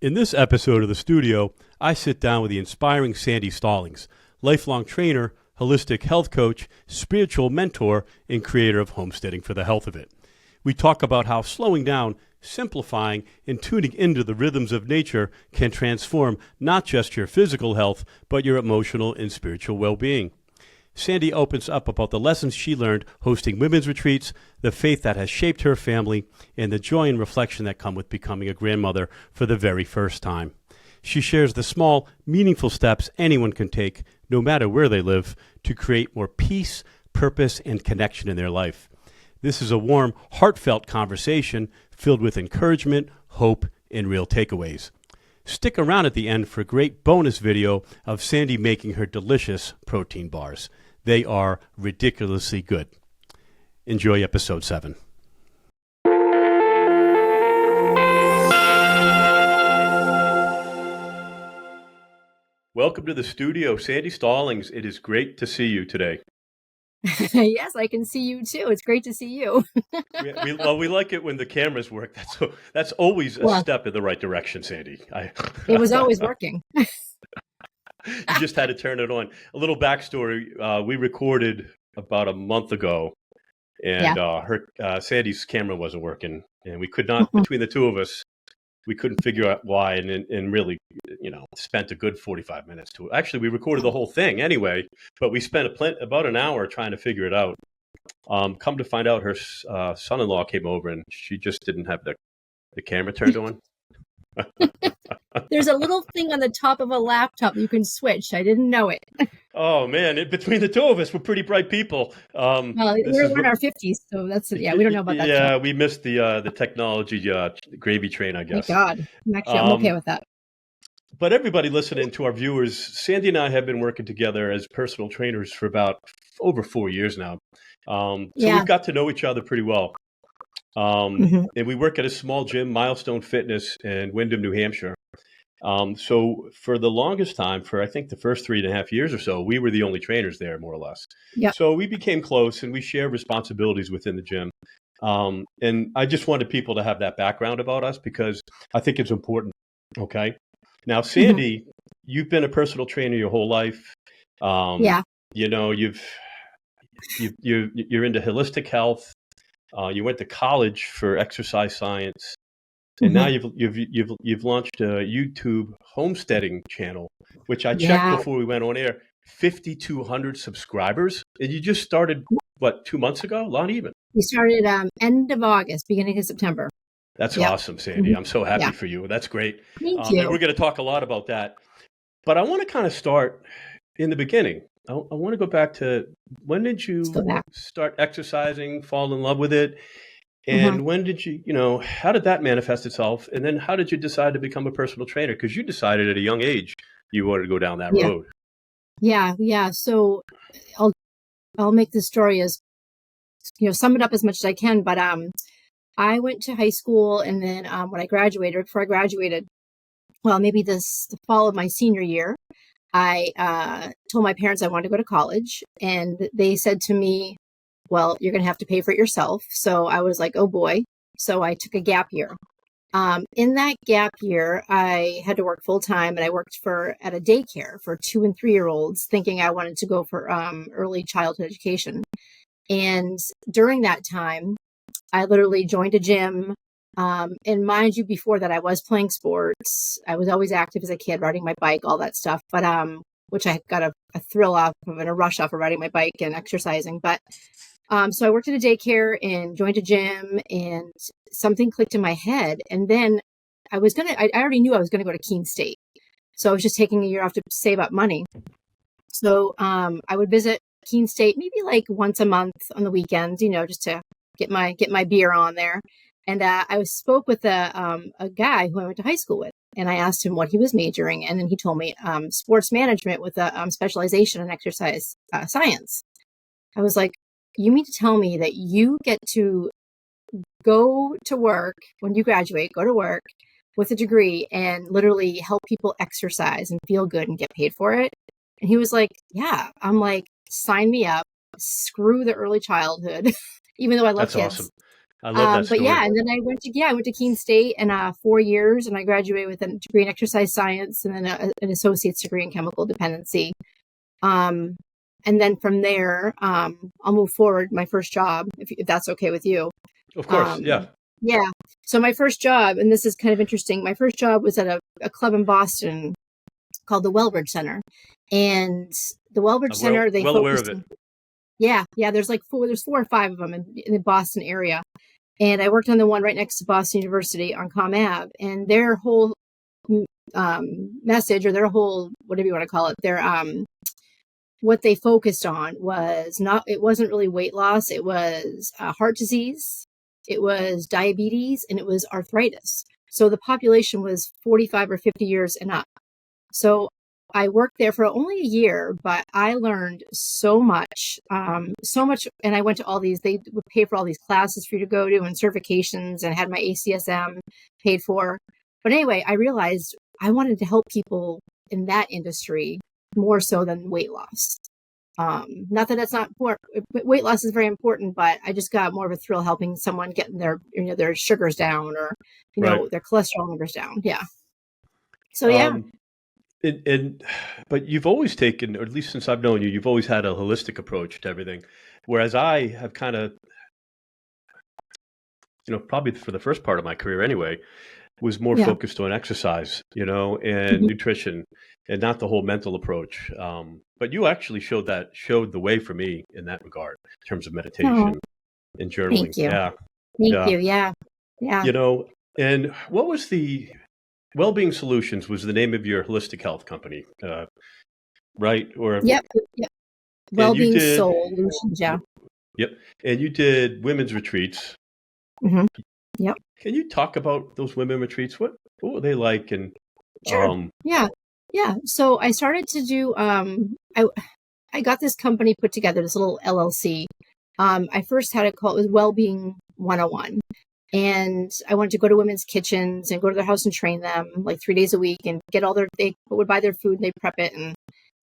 In this episode of the Stuudio, I sit down with the inspiring Sandi Stallings, lifelong trainer, holistic health coach, spiritual mentor, and creator of Homesteading for the Health of It. We talk about how slowing down, simplifying, and tuning into the rhythms of nature can transform not just your physical health, but your emotional and spiritual well-being. Sandi opens up about the lessons she learned hosting women's retreats, the faith that has shaped her family, and the joy and reflection that come with becoming a grandmother for the very first time. She shares the small, meaningful steps anyone can take, no matter where they live, to create more peace, purpose, and connection in their life. This is a warm, heartfelt conversation filled with encouragement, hope, and real takeaways. Stick around at the end for a great bonus video of Sandi making her delicious protein bars. They are ridiculously good. Enjoy episode 7. Welcome to the Stuudio, Sandi Stallings. It is great to see you today. Yes, I can see you too. It's great to see you. we like it when the cameras work. That's always a step in the right direction, Sandi. It was always working. You just had to turn it on. A little backstory. We recorded about a month ago, and Sandi's camera wasn't working, and we could not, between the two of us, we couldn't figure out why, and really, spent a good 45 minutes to it. Actually, we recorded the whole thing anyway, but we spent about an hour trying to figure it out. Come to find out, her son-in-law came over, and she just didn't have the camera turned on. There's a little thing on the top of a laptop you can switch. I didn't know it. Oh man! Between the two of us, we're pretty bright people. Well, we're in our 50s, so that's we don't know about that. Yeah, we missed the technology gravy train, I guess. Thank God. I'm okay with that. But everybody listening, to our viewers, Sandi and I have been working together as personal trainers for about over 4 years now. So we've got to know each other pretty well. And we work at a small gym, Milestone Fitness, in Windham, New Hampshire. So for the longest time, for I think the first 3.5 years or so, we were the only trainers there, more or less. Yep. So we became close, and we share responsibilities within the gym. And I just wanted people to have that background about us because I think it's important. Okay. Now, Sandi, you've been a personal trainer your whole life. You're into holistic health. You went to college for exercise science, and now you've launched a YouTube homesteading channel, which I checked before we went on air. 5,200 subscribers, and you just started 2 months ago? Not even. We started end of August, beginning of September. That's awesome, Sandi. I'm so happy for you. That's great. Thank you. And we're going to talk a lot about that, but I want to kind of start in the beginning. I want to go back to, when did you start exercising, fall in love with it? And when did you, how did that manifest itself? And then how did you decide to become a personal trainer? Because you decided at a young age you wanted to go down that road. Yeah. So I'll make this story as, sum it up as much as I can. But I went to high school, and then before I graduated, well, maybe the fall of my senior year, I told my parents I wanted to go to college, and they said to me, well, you're going to have to pay for it yourself. So I was like, oh boy. So I took a gap year. In that gap year, I had to work full time, and I worked at a daycare for 2 and 3 year olds, thinking I wanted to go for early childhood education. And during that time, I literally joined a gym. And mind you, before that, I was playing sports. I was always active as a kid, riding my bike, all that stuff. But which I got a thrill off of and a rush off of riding my bike and exercising. But so I worked at a daycare and joined a gym, and something clicked in my head. And then I already knew I was going to go to Keene State. So I was just taking a year off to save up money. So I would visit Keene State maybe like once a month on the weekends, just to get my beer on there. And I spoke with a guy who I went to high school with, and I asked him what he was majoring in, and then he told me sports management with a specialization in exercise science. I was like, you mean to tell me that you get to go to work when you graduate, go to work with a degree and literally help people exercise and feel good and get paid for it? And he was like, yeah. I'm like, sign me up. Screw the early childhood, even though I love kids. Awesome. I love that But yeah, story. and then I went to Keene State and 4 years, and I graduated with a degree in exercise science and then an associate's degree in chemical dependency. Um, and then from there, I'll move forward. My first job, if that's okay with you. Of course, yeah. Um, yeah. So my first job, and this is kind of interesting. My first job was at a club in Boston called the Wellbridge Center, and the Wellbridge I'm Center, they well aware of focused it. on, yeah, there's 4 or 5 of them in the Boston area. And I worked on the one right next to Boston University on Com Ave, and their whole message, or their whole, whatever you want to call it, their what they focused on it wasn't really weight loss. It was heart disease, it was diabetes, and it was arthritis. So the population was 45 or 50 years and up. So I worked there for only a year, but I learned so much, and I went to all these, they would pay for all these classes for you to go to and certifications, and had my ACSM paid for. But anyway, I realized I wanted to help people in that industry more so than weight loss. Not that that's not important. Weight loss is very important, but I just got more of a thrill helping someone getting their sugars down, or, Right. their cholesterol numbers down. Yeah. So yeah. Um, and but you've always taken, or at least since I've known you, you've always had a holistic approach to everything. Whereas I have kind of, probably for the first part of my career anyway, was more Yeah. focused on exercise, and Mhm. nutrition, and not the whole mental approach. But you actually showed the way for me in that regard, in terms of Oh, meditation and journaling. thank you. Yeah, Thank yeah. you. Yeah. Yeah. You know, and what was the Wellbeing Solutions was the name of your holistic health company, right? Yep. Yep. And you Well-being did, solutions. Yeah. yep, and you did women's retreats. Hmm. Yep. Can you talk about those women retreats? What were they like? And Sure. um, Yeah. Yeah. So I started to do, I got this company put together, this little LLC. I first had it called, it was Wellbeing 101. And I wanted to go to women's kitchens and go to their house and train them like 3 days a week and get they would buy their food and they prep it. And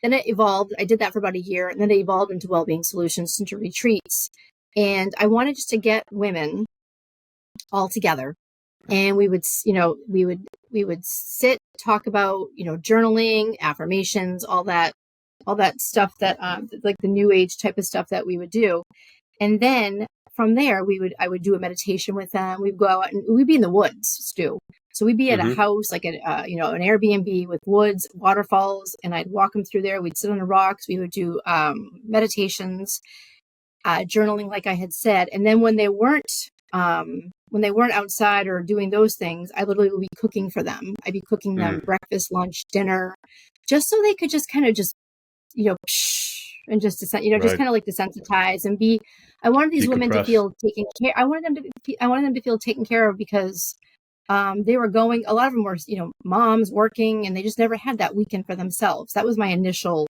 then it evolved. I did that for about a year, and then it evolved into Wellbeing Solutions, into retreats. And I wanted just to get women all together, and we would sit, talk about, journaling, affirmations, all that stuff that, like the new age type of stuff that we would do. And then from there, I would do a meditation with them. We'd go out and we'd be in the woods, Stu. So we'd be at a mhm, house, like an Airbnb with woods, waterfalls, and I'd walk them through there. We'd sit on the rocks. We would do meditations, journaling, like I had said. And then when they weren't outside or doing those things, I literally would be cooking for them. I'd be cooking them mm, breakfast, lunch, dinner, just so they could just kind of just, and just just right, kind of like desensitize and be. I wanted these women to decompress. feel taken care. I wanted them to feel taken care of, because they were going. A lot of them were, moms working, and they just never had that weekend for themselves. That was my initial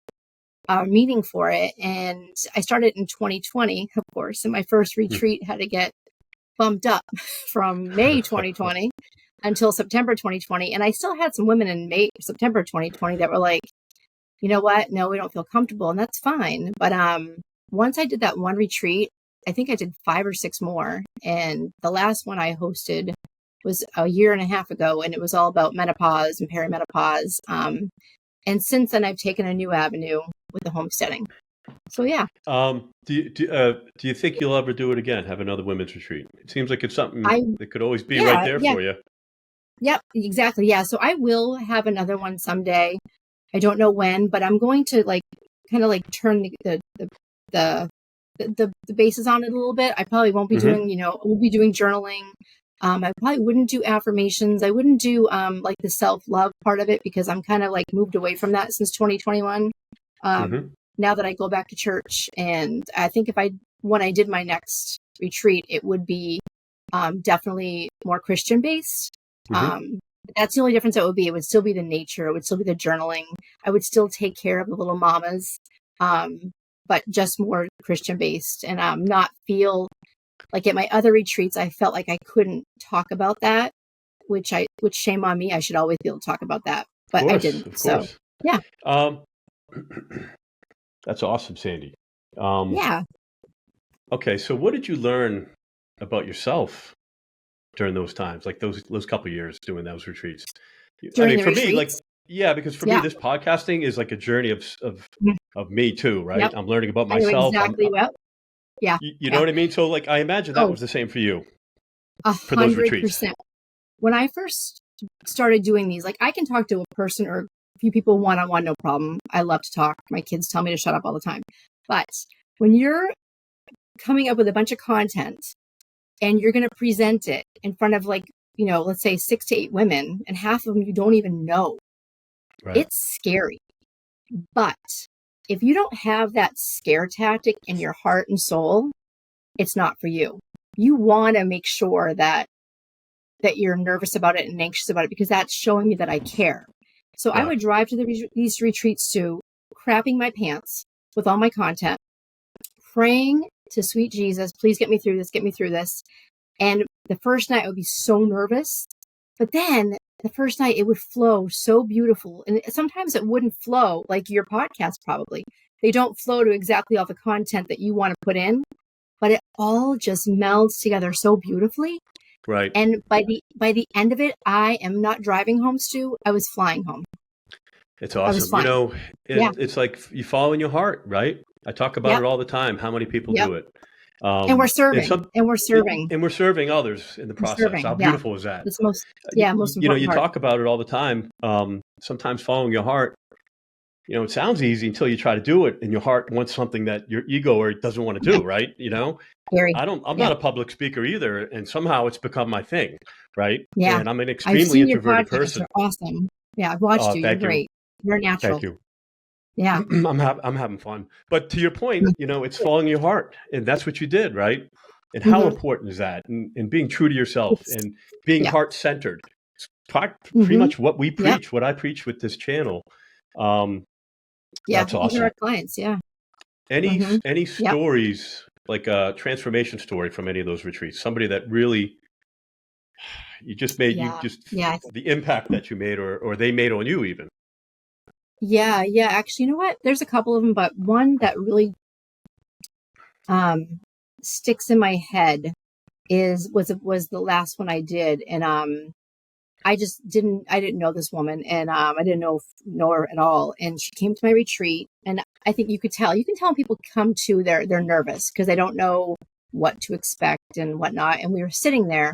meaning for it, and I started in 2020, of course. And my first Mm. retreat had to get bumped up from May 2020 until September 2020, and I still had some women in September 2020 that were like, you know what? No, we don't feel comfortable, and that's fine. But once I did that one retreat, I think I did 5 or 6 more, and the last one I hosted was a year and a half ago, and it was all about menopause and perimenopause. And since then, I've taken a new avenue with the homesteading. So yeah, Do you think you'll ever do it again? Have another women's retreat? It seems like it's something I that could always be right yeah, there yeah, for you. yep, exactly, yeah. So I will have another one someday. I don't know when, but I'm going to like kind of like turn the the bases on it a little bit. I probably won't be Hmm. doing, we'll be doing journaling. I probably wouldn't do affirmations. I wouldn't do like the self-love part of it, because I'm kind of like moved away from that since 2021. Hmm. Now that I go back to church, and I think when I did my next retreat, it would be definitely more Christian based. Hmm. That's the only difference it would be. It would still be the nature. It would still be the journaling. I would still take care of the little mamas, but just more Christian based, and not feel like at my other retreats, I felt like I couldn't talk about that, which shame on me. I should always be able to talk about that, Of but I course, didn't. of So course. yeah, Um, that's awesome, Sandy. Um, yeah. okay, so what did you learn about yourself during those times, like those couple of years doing those retreats? I During mean, the for me, like, retreats? yeah, because for me, Yeah. this podcasting is like a journey Mm, of me too, right? yep. I'm learning about I know myself. exactly what. Yeah. You know Yeah. what I mean? So, like, I imagine that Oh, was the same for you for those retreats. 100%. When I first started doing these, like I can talk to a person or a few people one-on-one, no problem. I love to talk. My kids tell me to shut up all the time. But when you're coming up with a bunch of content and you're going to present it in front of like, let's say 6 to 8 women and half of them you don't even know, Right. it's scary. But if you don't have that scare tactic in your heart and soul, it's not for you. You want to make sure that you're nervous about it and anxious about it because that's showing me that I care. So I Yeah. would drive to these retreats too, crapping my pants with all my content, praying to sweet Jesus, please get me through this, get me through this. And the first night I would be so nervous, but then the first night it would flow so beautiful. And sometimes it wouldn't flow like your podcast probably. They don't flow to exactly all the content that you want to put in, but it all just melds together so beautifully. Right. And by the end of it, I am not driving home, Stu. I was flying home. It's I was awesome. flying. Yeah. It's like you follow in your heart, right? I talk about Yep. it all the time. How many people Yep. do it? And we're Um, and serving. some, And we're serving. and we're serving others in the We're process. How serving. Yeah. beautiful is that? It's most important You part. talk about it all the time. Sometimes following your heart, it sounds easy until you try to do it, and your heart wants something that your ego or doesn't want to Yeah. do, right? Very. I'm Yeah. not a public speaker either, and somehow it's become my thing, right? Yeah. And I'm an I've extremely seen your introverted podcasts. person. They're awesome. Yeah. I've watched you. You're Thank you. great. You're Thank natural. you. Yeah. I'm having fun. But to your point, it's following your heart, and that's what you did, right? And how Mm-hmm. important is that? And being true to yourself It's, and being yeah. heart centered. Pretty Mm-hmm. much what we Yep. preach, what I preach with this channel. Um, Yeah. that's Even awesome. our clients. Yeah. Any Mm-hmm. any Yep. stories, like a transformation story from any of those retreats? Somebody that really you Yeah. just Yeah. the impact that you made, or they made on you even. Yeah. Yeah. Actually, you know what? There's a couple of them, but one that really sticks in my head was the last one I did. And I didn't know this woman, and I didn't know her at all. And she came to my retreat, and I think you can tell when people come to, they're nervous because they don't know what to expect and whatnot. And we were sitting there,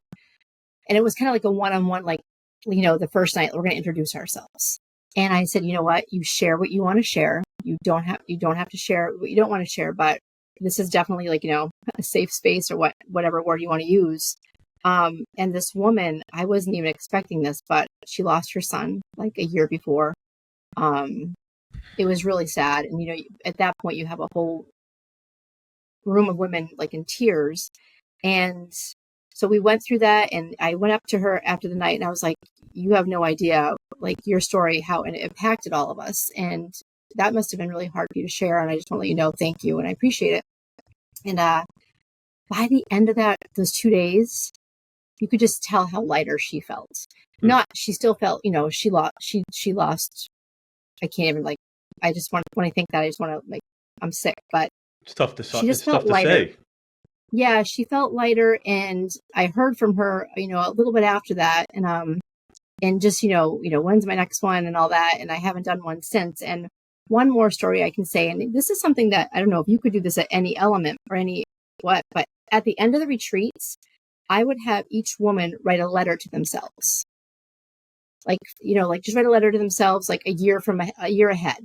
and it was kind of like a one-on-one, like, the first night we're going to introduce ourselves. And I said, you know what, you share what you want to share. You don't have to share what you don't want to share, but this is definitely like, a safe space or whatever word you want to use. And this woman, I wasn't even expecting this, but she lost her son like a year before. It was really sad. And, at that point you have a whole room of women like in tears. And so we went through that, and I went up to her after the night and I was like, you have no idea, like, your story, how it impacted all of us. And that must have been really hard for you to share. And I just want to let you know, thank you. And I appreciate it. And, by the end of those 2 days, you could just tell how lighter she felt. She still felt, she lost. I can't even, like, I just want, when I think that, I just want to, like, I'm sick, but It's tough to she just it's tough felt to lighter. say. Yeah, she felt lighter. And I heard from her, a little bit after that. And just, when's my next one and all that. And I haven't done one since. And one more story I can say, and this is something that I don't know if you could do this at any element or but at the end of the retreats, I would have each woman write a letter to themselves. Like, just write a letter to themselves, like a year ahead,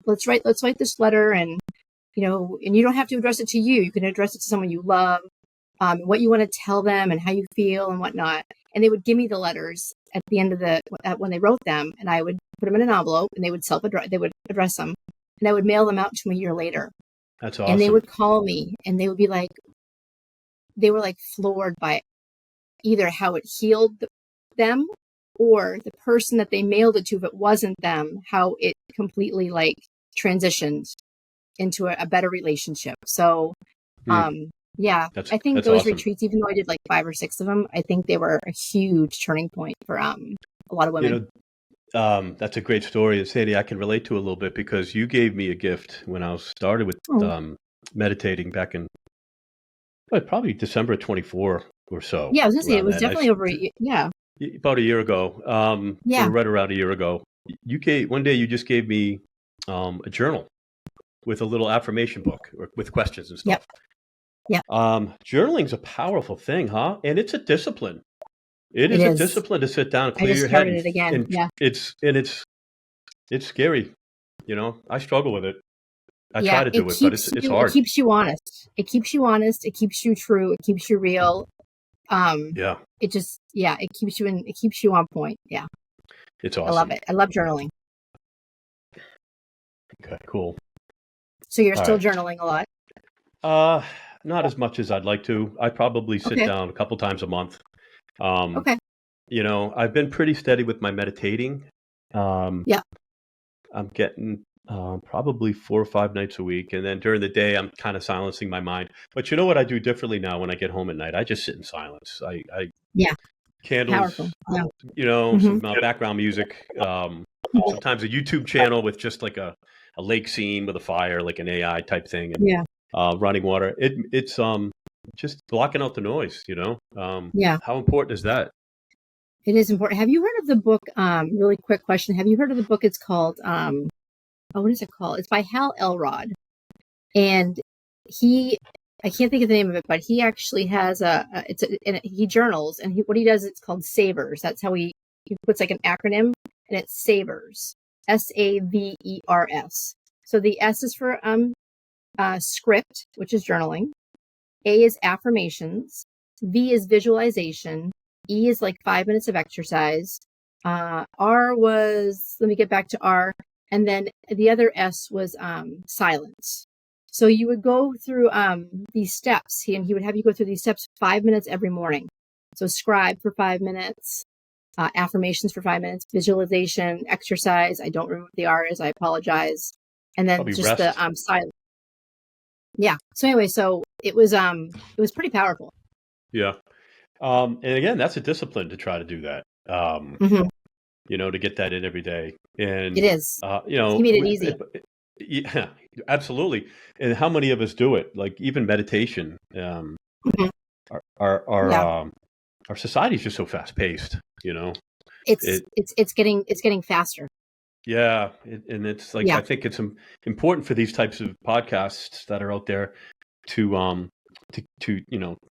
let's write this letter. And, and you don't have to address it to you. You can address it to someone you love, what you want to tell them and how you feel and whatnot. And they would give me the letters at the end of when they wrote them, and I would put them in an envelope, and they would address them, and I would mail them out to them a year later. That's And they awesome. would call me, and they would be like, they were like floored by either how it healed them, or the person that they mailed it to, if it wasn't them, how it completely like transitioned into a better relationship. So, yeah, I think That's those awesome. retreats, even though I did like 5 or 6 of them, I think they were a huge turning point for a lot of women. That's a great story, Sandy. I can relate to a little bit because you gave me a gift when I started with meditating back in but probably December 24 or so. Yeah, I was gonna say it Around was that. definitely over. Yeah, About a year ago, yeah. or right around a year ago. One day you just gave me a journal with a little affirmation book or with questions and Yep. stuff. Yep. Journaling's a powerful thing, huh? And it's a discipline. It It is a is. discipline to sit down and I clear just your head, started it again. and Yeah. it's scary. I struggle with it. I try Yeah. to It do it, but keeps it's you. It hard. keeps you honest. It keeps you honest. It keeps you true. It keeps you real. Yeah, It just, yeah. It keeps you in. It keeps you on point. Yeah. it's I love awesome. it. I love journaling. Okay, cool. So you're All still right. journaling a lot. Not as much as I'd like to. I probably sit Okay. down a couple times a month. Um, Okay. I've been pretty steady with my meditating. Um, Yeah. I'm getting probably 4 or 5 nights a week, and then during the day, I'm kind of silencing my mind. But you know what I do differently now when I get home at night? I just sit in silence. I Yeah. Powerful. candles, Yeah. some Hmm. background music. Sometimes a YouTube channel with just like a lake scene with a fire, like an AI type thing, and Yeah. running water. It's just blocking out the noise. Yeah. How important is that? It is important. Have you heard of the book? Really quick question. Have you heard of the book? It's called, what is it called? It's by Hal Elrod. And I can't think of the name of it, but he actually has he journals, and what he does, it's called Savers. That's how he puts like an acronym, and it's Savers. SAVERS. So the S is for, script, which is journaling. A is affirmations. V is visualization. E is like 5 minutes of exercise. R was, let me get back to R. And then the other S was silence. So you would go through these steps, and he would have you go through these steps 5 minutes every morning. So scribe for 5 minutes, affirmations for 5 minutes, visualization, exercise. I don't remember what the R is. I apologize. And then Probably just the rest. silence. Yeah. So anyway, so it was pretty powerful. Yeah. And again, that's a discipline to try to do that. Hmm. To get that in every day. It And is. He made it easy. yeah, absolutely. And how many of us do it? Like even meditation. Mhm. Our our our, Yeah. um, our society is just so fast paced. It's It getting faster. Yeah, and it's like I Yeah. think it's important for these types of podcasts that are out there to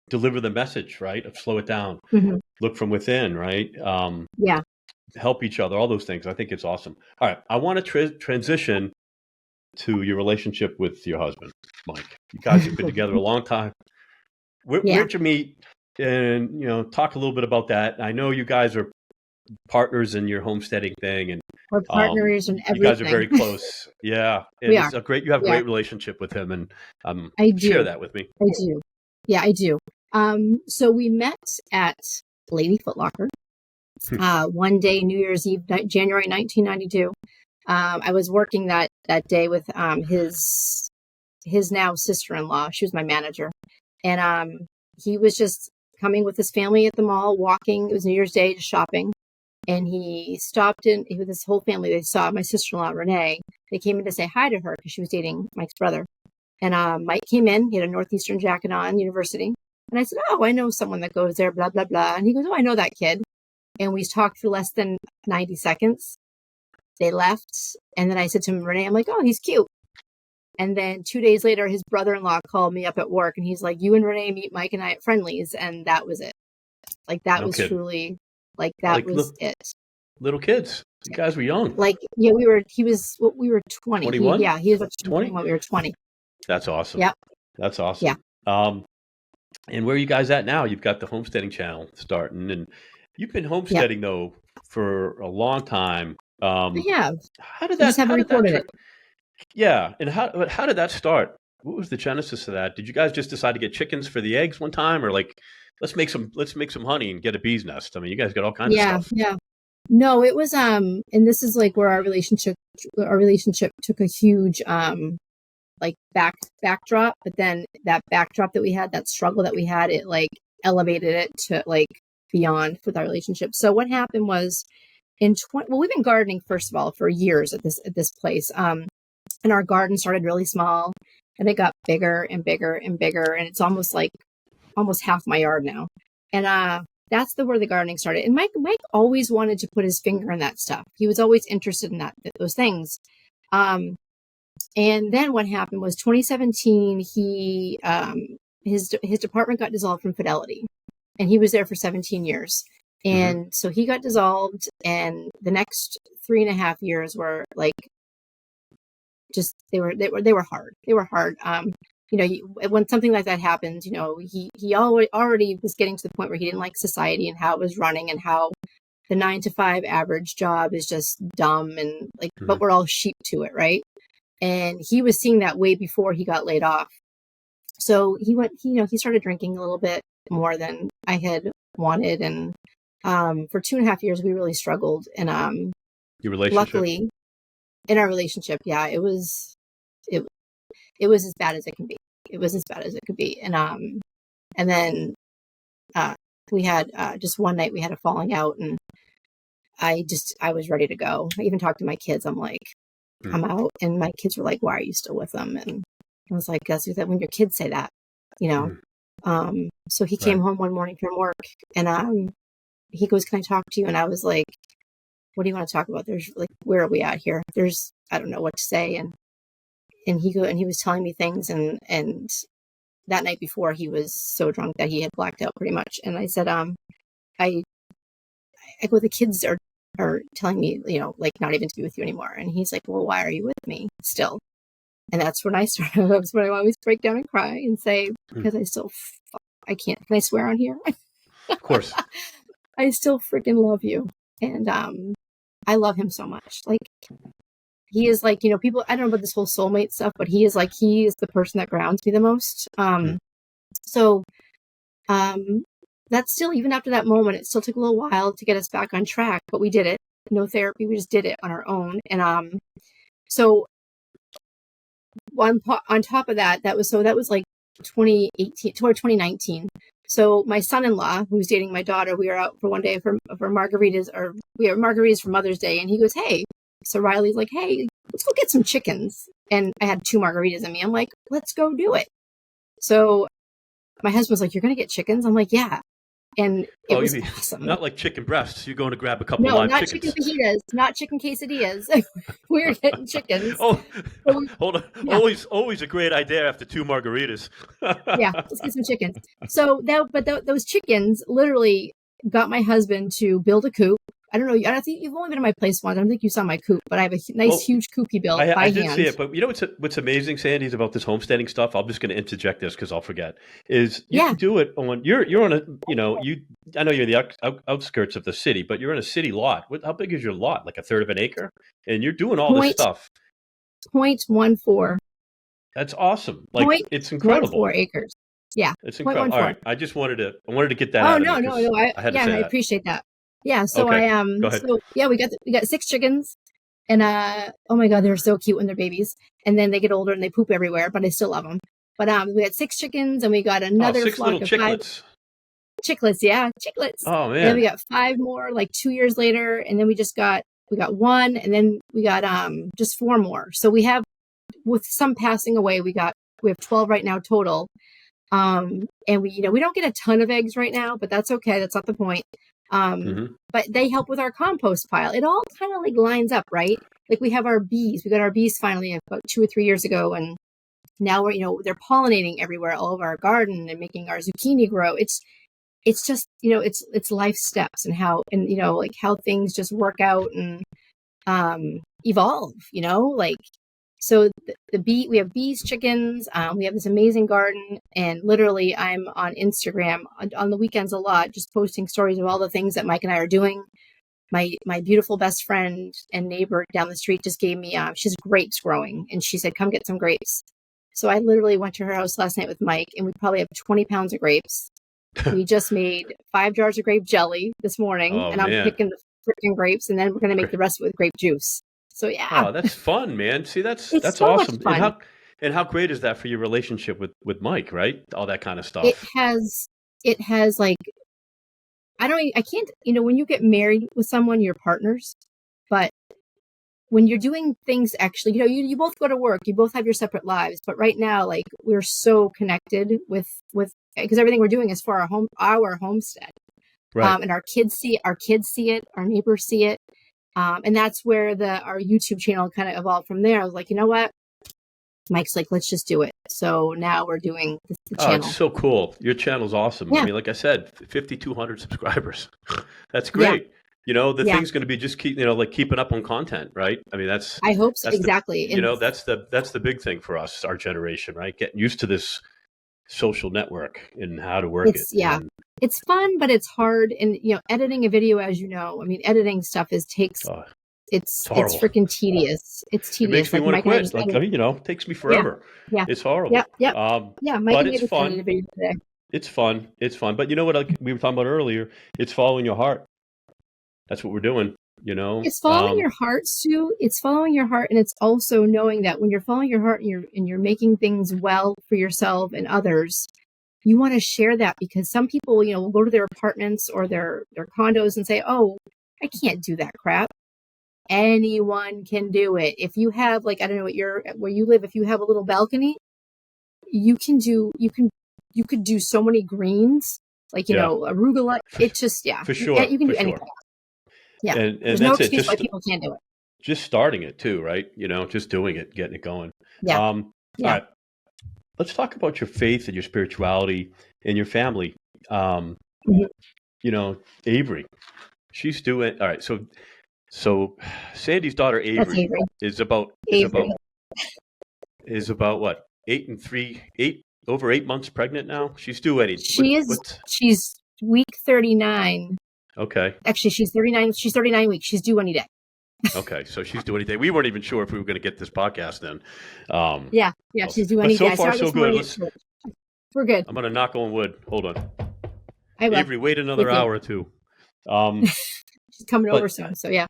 deliver the message, right? Of slow it down, Hmm. look from within, right? Yeah. Help each other, all those things. I think it's awesome. All right, I want to transition to your relationship with your husband, Mike. You guys have been together a long time. Yeah. Where'd you meet? And talk a little bit about that. I know you guys are partners in your homesteading thing, and We're partners and you guys are everything. very close. Yeah, We and are. you have a We are. great relationship with him, and I share do. that with me. I do. Yeah, I do. So we met at Lady Foot Locker. One day, New Year's Eve, January 1992. I was working that day with his now sister-in-law. She was my manager, and he was just coming with his family at the mall, walking. It was New Year's Day, just shopping, and he stopped in with his whole family. They saw my sister-in-law Renee. They came in to say hi to her because she was dating Mike's brother. And Mike came in. He had a Northeastern jacket on, university. And I said, "Oh, I know someone that goes there, blah, blah, blah." And he goes, "Oh, I know that kid." And we talked for less than 90 seconds. They left. And then I said to him, Renee, I'm like, "Oh, he's cute." And then 2 days later, his brother-in-law called me up at work, and he's like, "You and Renee meet Mike and I at Friendly's." And that was it. Like, that No was kidding. truly, like, that Like was it. little kids. You guys were young. Like, yeah, we were 20. 21? He was 20? when we were 20. That's awesome. Yep. That's awesome. Yeah. And where are you guys at now? You've got the homesteading channel starting, and you've been homesteading though for a long time. I have. How did I just that? haven't recorded it. Yeah, and how did that start? What was the genesis of that? Did you guys just decide to get chickens for the eggs one time, or like let's make some honey and get a bee's nest? I mean, you guys got all kinds of stuff. Yeah. No, it was and this is like where our relationship took a huge like backdrop, but then that backdrop that we had, that struggle that we had, it like elevated it to like beyond with our relationship. So what happened was we've been gardening first of all for years at this place. And our garden started really small, and it got bigger and bigger and bigger, and it's almost like almost half my yard now. And that's where the gardening started. And Mike always wanted to put his finger in that stuff. He was always interested in those things. And then what happened was 2017, his department got dissolved from Fidelity, and he was there for 17 years. And so he got dissolved, and the next 3.5 years were like, just, they were hard. They were hard. When something like that happens, he already was getting to the point where he didn't like society and how it was running, and how the 9-to-5 average job is just dumb, and like, but we're all sheep to it. Right. And he was seeing that way before he got laid off. So he started drinking a little bit more than I had wanted. And for 2.5 years, we really struggled. And your relationship? Luckily, in our relationship, yeah, it was as bad as it can be. It was as bad as it could be. And then we had just one night we had a falling out, and I was ready to go. I even talked to my kids. I'm like, I'm out. And my kids were like, why are you still with them? And I was like, that's when your kids say that, So he came home one morning from work, and he goes, can I talk to you? And I was like, what do you want to talk about? There's like, where are we at here? I don't know what to say. And he was telling me things, and that night before, he was so drunk that he had blacked out pretty much. And I said, I go, the kids are telling me, like, not even to be with you anymore. And he's like, well, why are you with me still? And that's when that's when I always break down and cry and say, because I can't. Can I swear on here? Of course. I still freaking love you. And I love him so much. Like, he is like, people, I don't know about this whole soulmate stuff, but he is the person that grounds me the most. So that's still, even after that moment, it still took a little while to get us back on track, but we did it. No therapy. We just did it on our own. And so on top of that, that was like 2018 or 2019. So my son-in-law, who's dating my daughter, we were out for one day for margaritas, or we have margaritas for Mother's Day. And he goes, hey, so Riley's like, hey, let's go get some chickens. And I had 2 margaritas in me. I'm like, let's go do it. So my husband's like, you're going to get chickens? I'm like, yeah. And it was awesome. Not like chicken breasts. You're going to grab a couple of live chickens. No, not chicken fajitas, not chicken quesadillas. We were getting chickens. Hold on. Yeah. Always a great idea after 2 margaritas. Yeah, let's get some chickens. So those chickens literally got my husband to build a coop. I don't know. I don't think you've only been to my place once. I don't think you saw my coop, but I have a nice, huge coop he built by hand. I did see it, but what's amazing, Sandy, is about this homesteading stuff. I'm just going to interject this because I'll forget. Is you can do it on you're on a I know you're in the outskirts of the city, but you're in a city lot. How big is your lot? Like a third of an acre, and you're doing all this stuff. 0.14. That's awesome. Like, it's incredible. 0.4 acres. Yeah, it's incredible. All right, I just wanted to get that out. No. I appreciate that. Yeah, so okay. Go ahead. So yeah, we got 6 chickens, and oh my God, they're so cute when they're babies, and then they get older and they poop everywhere, but I still love them. But we got 6 chickens, and we got another 6 flock little of chicklets. 5 chicklets. Yeah, chicklets. Oh man. And then we got 5 more, like 2 years later, and then we got 1, and then we got just 4 more. So we have, with some passing away, we have 12 right now total. And we don't get a ton of eggs right now, but that's okay. That's not the point. But they help with our compost pile. It all kind of like lines up, right? Like, we have our bees. We got our bees finally about 2 or 3 years ago, and now they're pollinating everywhere, all of our garden, and making our zucchini grow. It's just, it's life steps, and how things just work out and evolve, like. So we have bees, chickens, we have this amazing garden, and literally I'm on Instagram on the weekends a lot, just posting stories of all the things that Mike and I are doing. My beautiful best friend and neighbor down the street just gave me, she has grapes growing, and she said, come get some grapes. So I literally went to her house last night with Mike, and we probably have 20 pounds of grapes. We just made 5 jars of grape jelly this morning, and I'm picking the freaking grapes, and then we're going to make the rest of it with grape juice. So yeah. Oh, that's fun, man. See, that's so awesome. Much fun. And how great is that for your relationship with Mike, right? All that kind of stuff. It has like, I can't, when you get married with someone, you're partners, but when you're doing things, actually, you both go to work, you both have your separate lives, but right now, like, we're so connected with because everything we're doing is for our homestead. Right. And our kids see it, our neighbors see it. And that's where our YouTube channel kind of evolved from there. I was like, you know what? Mike's like, let's just do it. So now we're doing the Oh, it's channel. so cool. Your channel's awesome. Yeah. I mean, like I said, 5,200 subscribers. That's Yeah. great. You know, the Yeah. thing's going to be just keeping up on content, right? I mean, I hope so. Exactly. That's the big thing for us, our generation, right? Getting used to this social network and how to work it. Yeah. And, it's fun, but it's hard. And, editing a video, as you know, I mean, editing stuff it's horrible. freaking tedious. It's tedious. It makes me want to quit. It takes me forever. Yeah. It's horrible. Yep. Mike but and it's fun. Edited a video today. It's fun. But you know what? Like we were talking about earlier, it's following your heart. That's what we're doing. It's following your heart, Stu. It's following your heart, and it's also knowing that when you're following your heart and you're making things well for yourself and others, you want to share that, because some people, will go to their apartments or their condos and say, "Oh, I can't do that crap." Anyone can do it. If you have, like, I don't know where you live, if you have a little balcony, you could do so many greens, like, arugula. It's just, for sure. You can do anything. Yeah. And there's that's no excuse why people can't do it. Just starting it too, right? Just doing it, getting it going. Yeah. All right. Let's talk about your faith and your spirituality and your family. Avery, she's doing, all right. So Sandy's daughter Avery is about what? 8 months pregnant now. She's due any? She's week 39. Okay. Actually, she's 39. She's 39 weeks. She's due any day. Okay, so she's due any day. We weren't even sure if we were going to get this podcast then. She's due any day. So far, so good. We're good. I'm going to knock on wood. Hold on. I will. Avery, wait another hour or two. She's coming over soon, so yeah.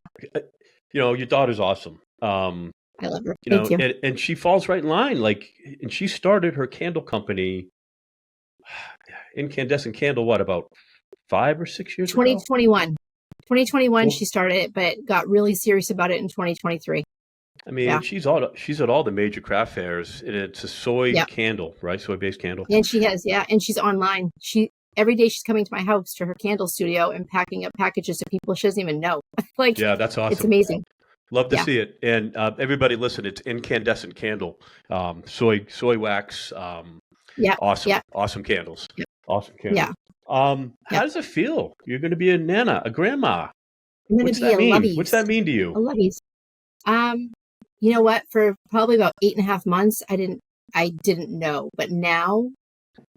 Your daughter's awesome. I love her. Thank you. And she falls right in line. And she started her candle company, Incandescent Candle, about 5 or 6 years ago? 2021, she started it, but got really serious about it in 2023. I mean, she's at all the major craft fairs, and it's a soy candle, right? Soy-based candle. And she has, and she's online. Every day she's coming to my house, to her candle studio, and packing up packages to people she doesn't even know. That's awesome. It's amazing. Love to see it. And everybody listen, it's Incandescent Candle, soy wax. Awesome. Yeah. Awesome candles. Yep. Awesome candles. Yeah. How does it feel? You're going to be a nana, a grandma. What's that mean? What's that mean to you? A lovies. You know what? For probably about 8.5 months, I didn't know, but now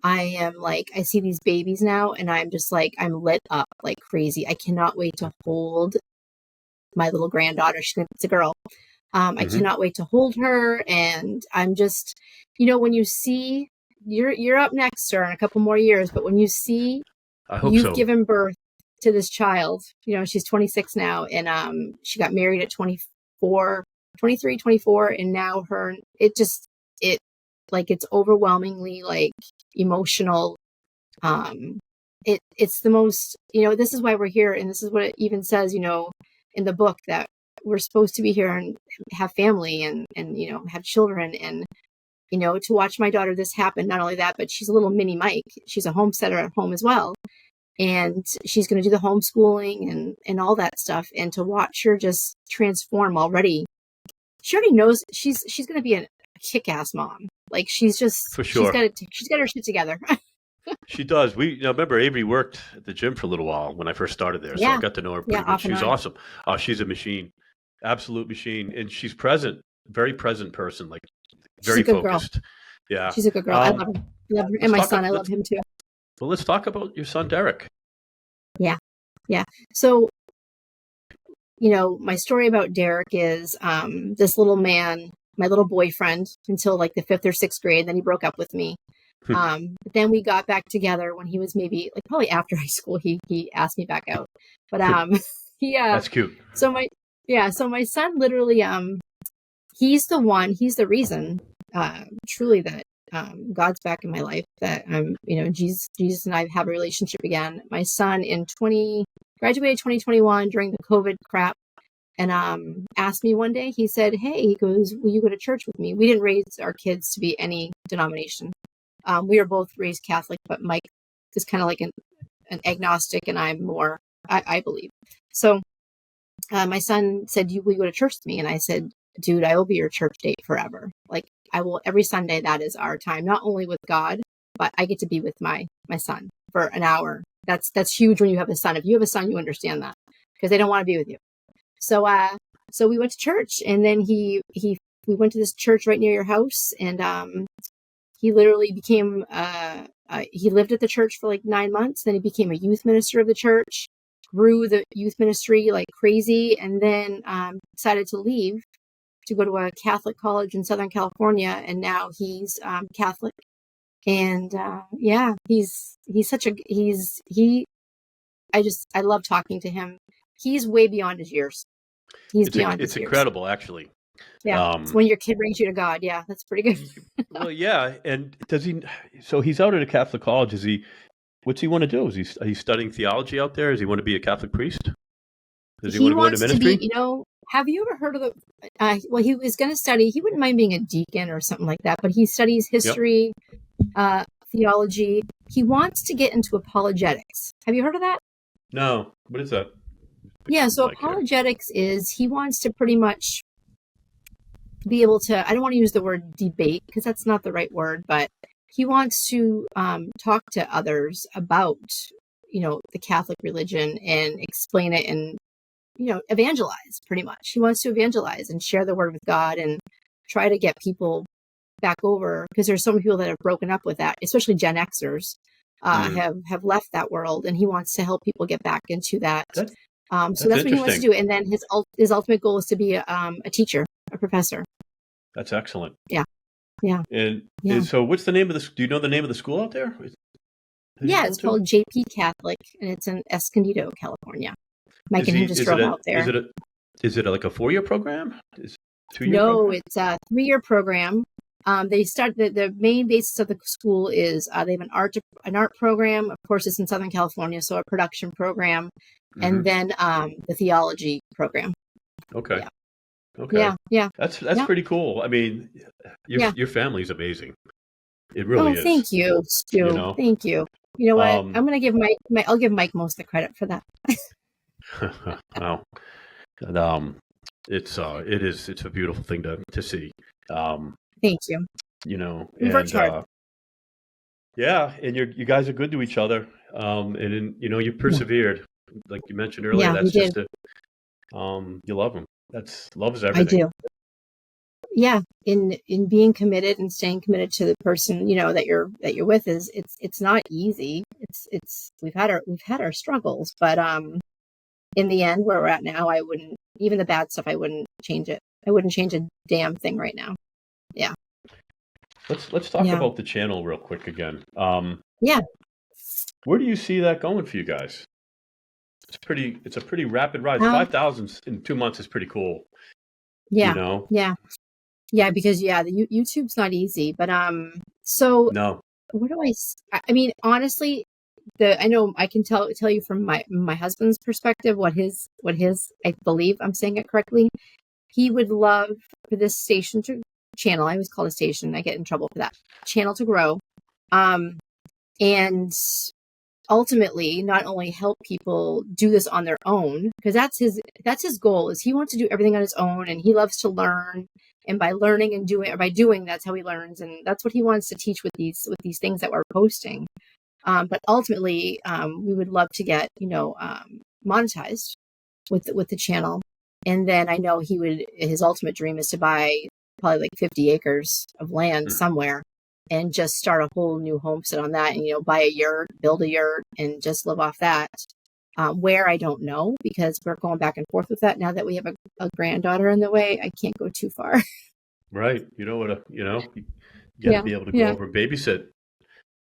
I am like, I see these babies now, and I'm just like, I'm lit up like crazy. I cannot wait to hold my little granddaughter. It's a girl. I cannot wait to hold her, and I'm just, when you see. You're up next, sir, in a couple more years. But when you see you've given birth to this child, she's 26 now, and she got married at 23, 24, and now it's overwhelmingly like emotional. It's the most, this is why we're here, and this is what it even says, in the book, that we're supposed to be here and have family and have children, and to watch my daughter this happen. Not only that, but she's a little mini Mike. She's a homesteader at home as well. And she's going to do the homeschooling and all that stuff. And to watch her just transform already. She already knows she's going to be a kick-ass mom. Like, she's just, for sure. She's got her shit together. She does. We remember Avery worked at the gym for a little while when I first started there. So I got to know her pretty good. She's awesome. Oh, she's a machine. Absolute machine. And she's present, very present person. Like, very focused. Girl. Yeah. She's a good girl. I love her. And my son, I love him too. Well, let's talk about your son, Derek. Yeah. So, my story about Derek is this little man, my little boyfriend, until like the 5th or 6th grade. Then he broke up with me. But then we got back together when he was maybe probably after high school. He asked me back out. But that's cute. So my son literally he's the reason, truly, that God's back in my life, that Jesus and I have a relationship again. My son graduated 2021 during the COVID crap, and asked me one day, he said, hey, he goes, will you go to church with me? We didn't raise our kids to be any denomination. We were both raised Catholic, but Mike is kind of like an agnostic, and I'm more, I believe. So my son said, will you go to church with me? And I said, dude, I will be your church date forever. Like, I will, every Sunday, that is our time, not only with God, but I get to be with my son for an hour. That's huge when you have a son. If you have a son, you understand that, because they don't want to be with you. So we went to church, and then we went to this church right near your house, and he literally became he lived at the church for like 9 months. Then he became a youth minister of the church, grew the youth ministry like crazy, and then decided to leave to go to a Catholic college in Southern California, and now he's Catholic. And yeah, I love talking to him. He's way beyond his years. It's incredible, actually. Yeah. So when your kid brings you to God, yeah, that's pretty good. Well, yeah. And so he's out at a Catholic college. What's he want to do? Is he studying theology out there? Does he want to be a Catholic priest? Does he want to go into ministry? Have you ever heard of well, he was going to study, he wouldn't mind being a deacon or something like that, but he studies history, theology. He wants to get into apologetics. Have you heard of that? No. What is that? Yeah. So apologetics is, he wants to pretty much be able to, I don't want to use the word debate because that's not the right word, but he wants to talk to others about, the Catholic religion and explain it and, evangelize pretty much. He wants to evangelize and share the word with God and try to get people back over, because there's so many people that have broken up with that, especially Gen Xers have left that world, and he wants to help people get back into that. So that's what he wants to do. And then his ultimate goal is to be a teacher, a professor. That's excellent. Yeah. And so what's the name of do you know the name of the school out there? Yeah, it's called JP Catholic, and it's in Escondido, California. Mike and him just drove out there. Is it like a 4-year program? No, it's a 3-year program. They start the main basis of the school is they have an art program. Of course, it's in Southern California, so a production program, and then the theology program. Okay. Yeah. Okay. Yeah. That's pretty cool. I mean, your family's amazing. It really is. Thank you, Stu. Thank you. You know what? I'm gonna give I'll give Mike most of the credit for that. Wow. And, it's a beautiful thing to see. Thank you. And worked hard. Yeah, and you guys are good to each other. And you persevered, like you mentioned earlier. Yeah, that's just you love them. Love is everything. I do. Yeah, in being committed and staying committed to the person that you're with it's not easy. We've had our struggles, but in the end, where we're at now, I wouldn't, even the bad stuff, I wouldn't change it. I wouldn't change a damn thing right now. Yeah. Let's talk about the channel real quick again. Yeah. Where do you see that going for you guys? It's a pretty rapid rise. 5,000 in 2 months is pretty cool. Yeah. Yeah, because the YouTube's not easy, but so no. What do I mean, honestly, I know I can tell you from my husband's perspective what his I believe I'm saying it correctly. He would love for this channel, I always call it a station, I get in trouble for that, channel to grow, and ultimately not only help people do this on their own, because that's his goal, is he wants to do everything on his own, and he loves to learn, and by learning and doing, that's how he learns, and that's what he wants to teach with these things that we're posting. But ultimately, we would love to get monetized with the channel, and then I know his ultimate dream is to buy probably like 50 acres of land somewhere and just start a whole new homestead on that, and buy a yurt, build a yurt, and just live off that. Where, I don't know, because we're going back and forth with that now that we have a granddaughter in the way. I can't go too far. Right. You got to be able to go over and babysit.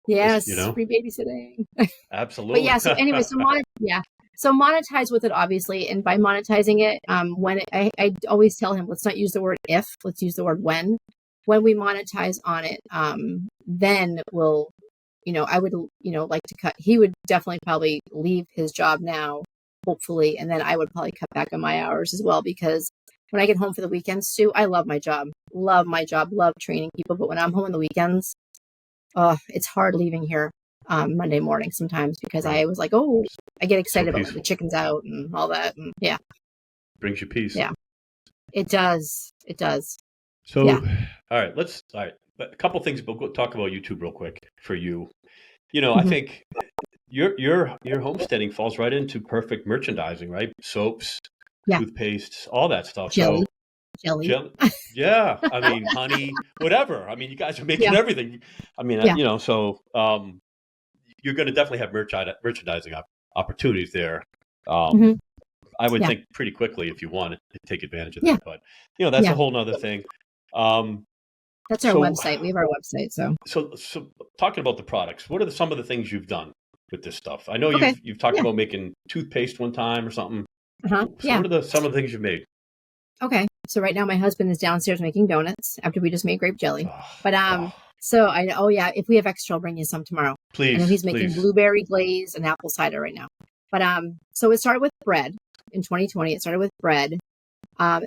Yes, free babysitting. Absolutely. But so anyway, so monetize with it, obviously, and by monetizing it, I always tell him, let's not use the word if, let's use the word when. When we monetize on it, then we'll, I would, like to cut. He would definitely probably leave his job now, hopefully, and then I would probably cut back on my hours as well, because when I get home for the weekends too, I love my job, love training people, but when I'm home on the weekends, it's hard leaving here Monday morning sometimes because Right. I was like, oh, I get So excited about peaceful. the chicken's out and all that. And yeah, Brings you peace. yeah, it does. It does. So, Yeah. all right, all right. But a couple things, but we'll talk about YouTube real quick for you. I Hmm. think your homesteading falls right into perfect merchandising, right? Soaps, Yeah. toothpastes, all that stuff. Jelly. So, Jelly. gel, yeah, I mean, honey, whatever. I mean, you guys are making Yeah. everything. I mean, Yeah. so you're going to definitely have merchandising opportunities there. Um, Hmm. I would Yeah. think pretty quickly if you want to take advantage of Yeah. that. But that's a Yeah. whole nother thing. Um, That's our so website. We have our website. So, so talking about the products, what are some of the things you've done with this stuff? I know okay. you've talked Yeah. about making toothpaste one time or something. Uh-huh. So Yeah. what are some of the things you've made? Okay. So right now my husband is downstairs making donuts after we just made grape jelly. Oh, But oh, so oh yeah, if we have extra, I'll bring you some tomorrow. I know please, he's making please. blueberry glaze and apple cider right now. But so it started with bread in 2020. It started with bread,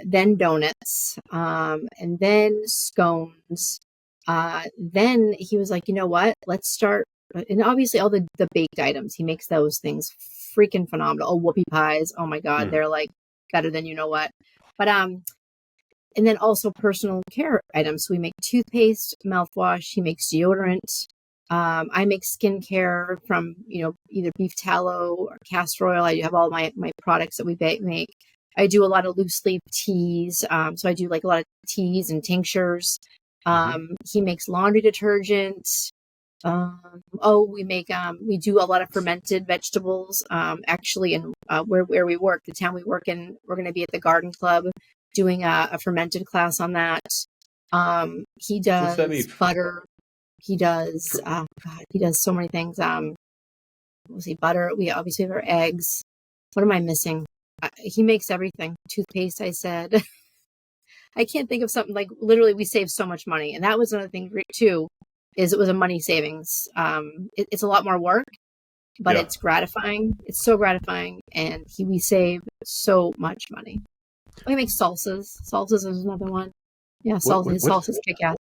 then donuts, and then scones. Then he was like, you know what? Let's start. And obviously all the baked items, he makes those things freaking phenomenal. Oh, whoopie pies. Oh my God. Mm, They're like better than you know what. But and then also personal care items. So we make toothpaste, mouthwash. He makes deodorant. I make skincare from, either beef tallow or castor oil. I have all my products that we make. I do a lot of loose leaf teas. So I do like a lot of teas and tinctures. hmm He makes laundry detergent. We do a lot of fermented vegetables. Actually, in where we work, the town we work in, we're going to be at the garden club doing a fermented class on that. He What's that mean? does butter. He does, God, he does so many things. We'll see butter. We obviously have our eggs. What am I missing? He makes everything. Toothpaste, I said. I can't think of something like literally we save so much money. And that was another thing too, is it was a money savings. It's a lot more work, but Yeah. it's gratifying. It's so gratifying. And we save so much money. We make salsas. Salsas is another one. Yeah, What, salsas. what His what's salsas kick ass.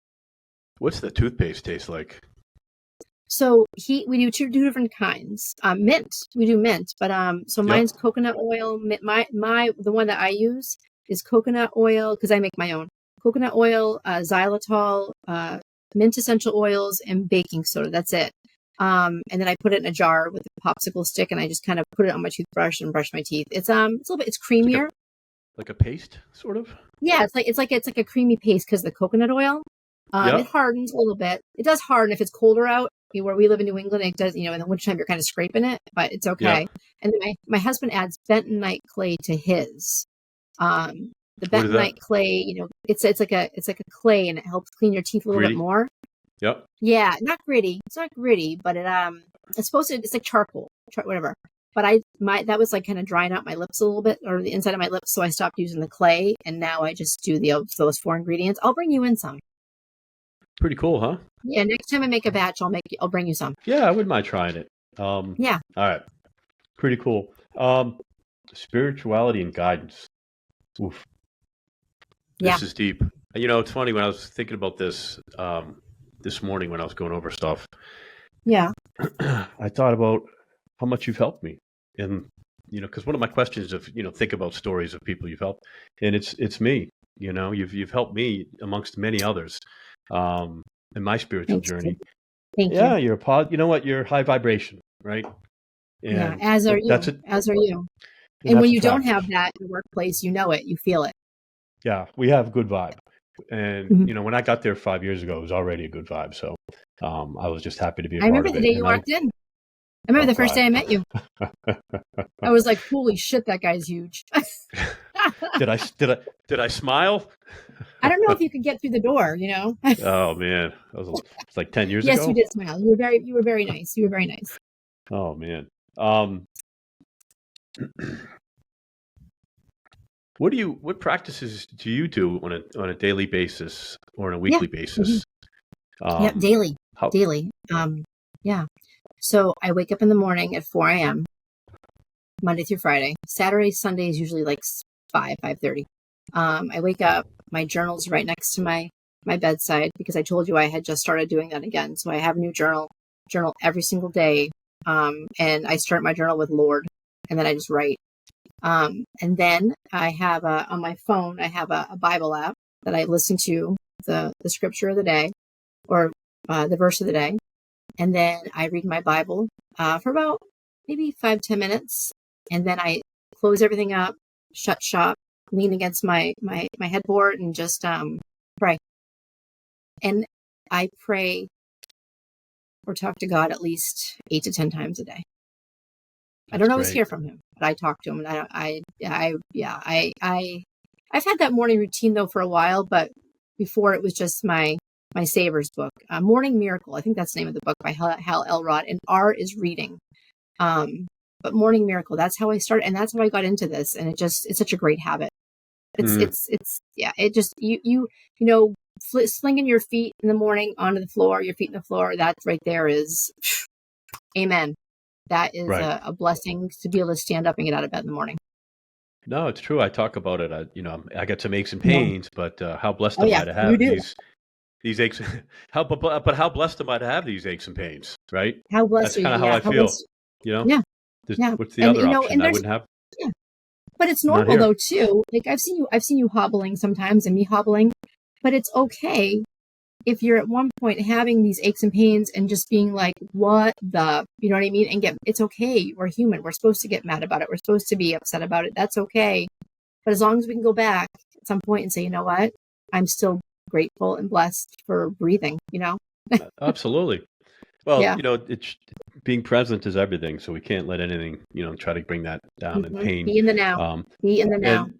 what's the toothpaste taste like? So we do two different kinds. Mint, we do mint, but so Yep. mine's coconut oil. The one that I use is coconut oil because I make my own coconut oil, xylitol, mint essential oils, and baking soda. That's it. And then I put it in a jar with a popsicle stick, and I just kind of put it on my toothbrush and brush my teeth. It's a little bit, it's It's creamier. like a paste, sort of. Yeah, it's like a creamy paste because the coconut oil. It Yep. hardens a little bit. It does harden if it's colder out. Where we live in New England, it does. In the wintertime, you're kind of scraping it, but it's okay. Yep. And then my husband adds bentonite clay to his. The What is that? bentonite clay, it's like a clay, and it helps clean your teeth a little bit Gritty. more. Yep. Yeah, not gritty. It's not gritty, but it's supposed to. It's like charcoal, whatever. But that was like kind of drying out my lips a little bit, or the inside of my lips, so I stopped using the clay, and now I just do those four ingredients. I'll bring you in some. Pretty cool, huh? Yeah, next time I make a batch, I'll bring you some. Yeah, I wouldn't mind trying it. Yeah. All right. Pretty cool. Spirituality and guidance. Oof. Yeah. This is deep. It's funny when I was thinking about this this morning when I was going over stuff. Yeah. I thought about how much you've helped me, and because one of my questions is, think about stories of people you've helped, and it's me. You've helped me amongst many others in my spiritual Thanks. journey. Thank Yeah, you. you're a pod. You know what? You're high vibration, right? Yeah. And As are you. that's it. As are you. And And when that's a you don't fact. have that in the workplace, you know it. You feel it. Yeah, we have good vibe. And Mhm. when I got there 5 years ago, it was already a good vibe. So I was just happy to be a I part remember of the it. day you And walked in. I remember oh, the first day I met you. God. I was like, "Holy shit, that guy's huge." Did I smile? I don't know if you could get through the door. Oh man, it's like 10 years Yes, you ago. did smile. You were very nice. You were very nice. Oh man. What practices do you do on a daily basis or on a Yeah. weekly Mhm. basis? Yeah. Um, Daily. how Daily. Yeah. So I wake up in the morning at 4 a.m. Monday through Friday. Saturday, Sunday is usually like 5:30. I wake up. My journal's right next to my my bedside, because I told you I had just started doing that again. So I have a new journal every single day. And I start my journal with Lord, and then I just write. And then I have on my phone, I have a Bible app that I listen to the scripture of the day, or the verse of the day. And then I read my Bible for about maybe 5-10 minutes. And then I close everything up, shut shop, lean against my headboard, and just pray. And I pray or talk to God at least 8 to 10 times a day. I don't always hear from him, but I talk to him, and I've had that morning routine though for a while, but before it was just my Savers book, Morning Miracle. I think that's the name of the book by Hal Elrod, and R is reading. But Morning Miracle, that's how I started, and that's how I got into this, and it's such a great habit. Slinging your feet in the morning onto the floor, your feet in the floor, that right there is, amen. That is a blessing to be able to stand up and get out of bed in the morning. No, it's true. I talk about it. I got some aches and pains, but how blessed am I to have these aches? How blessed am I to have these aches and pains? Right? How blessed? That's kind of how I feel. What's the other option? I wouldn't have. Yeah. But it's normal though too. Like I've seen you hobbling sometimes, and me hobbling. But it's okay if you're at one point having these aches and pains and just being like, what the, you know what I mean? And it's okay. We're human. We're supposed to get mad about it. We're supposed to be upset about it. That's okay. But as long as we can go back at some point and say, you know what? I'm still grateful and blessed for breathing, Absolutely. Well, being present is everything. So we can't let anything, try to bring that down in pain. Be in the now. Be in the now. And,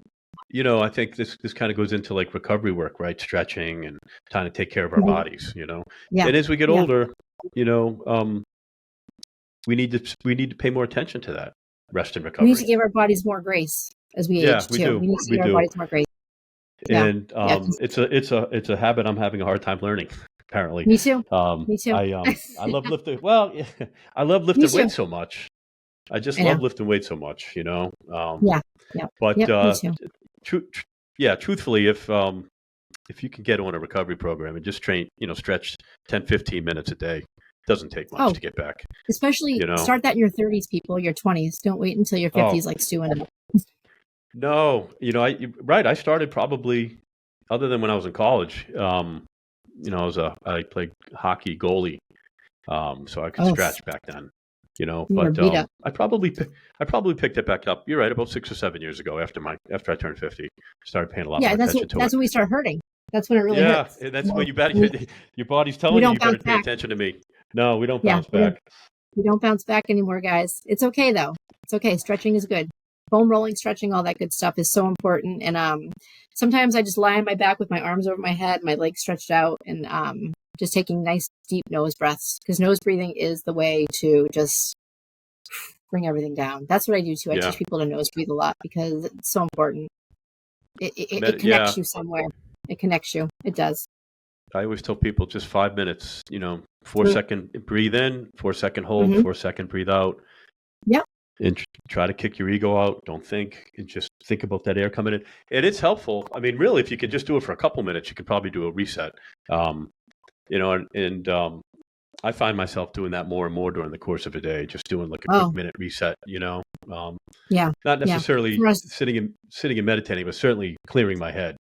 I think this kind of goes into like recovery work, right? Stretching and trying to take care of our bodies, Yeah. And as we get older, we need to pay more attention to that rest and recovery. We need to give our bodies more grace as we age too. We need to give our bodies more grace. And it's a habit I'm having a hard time learning. Apparently, me too. Me too. I love lifting. Well, I love lifting weights so much. I just love lifting weights so much, But truthfully, if you can get on a recovery program and just train, stretch 10-15 minutes a day, it doesn't take much to get back. Especially start that in your 30s, people, your 20s. Don't wait until your 50s like Stu and I. No, I started probably, other than when I was in college, I played hockey goalie, so I could stretch back then, but I probably picked it back up. You're right, about 6 or 7 years ago after I turned 50, started paying a lot more attention to it. That's when we start hurting. That's when it really hurts. Yeah, that's when your body's telling you better pay attention to me. No, we don't bounce back. We don't bounce back anymore, guys. It's okay though. It's okay. Stretching is good. Foam rolling, stretching, all that good stuff is so important. And sometimes I just lie on my back with my arms over my head, my legs stretched out, and just taking nice deep nose breaths, because nose breathing is the way to just bring everything down. That's what I do too. I teach people to nose breathe a lot because it's so important. It connects you somewhere. It connects you. It does. I always tell people just 5 minutes, 4-second breathe in, 4-second hold, 4-second breathe out. Yep. And try to kick your ego out. Don't think, and just think about that air coming in. And it's helpful. I mean, really, if you can just do it for a couple minutes, you could probably do a reset. I find myself doing that more and more during the course of a day, just doing like a quick minute reset, not necessarily sitting and meditating, but certainly clearing my head.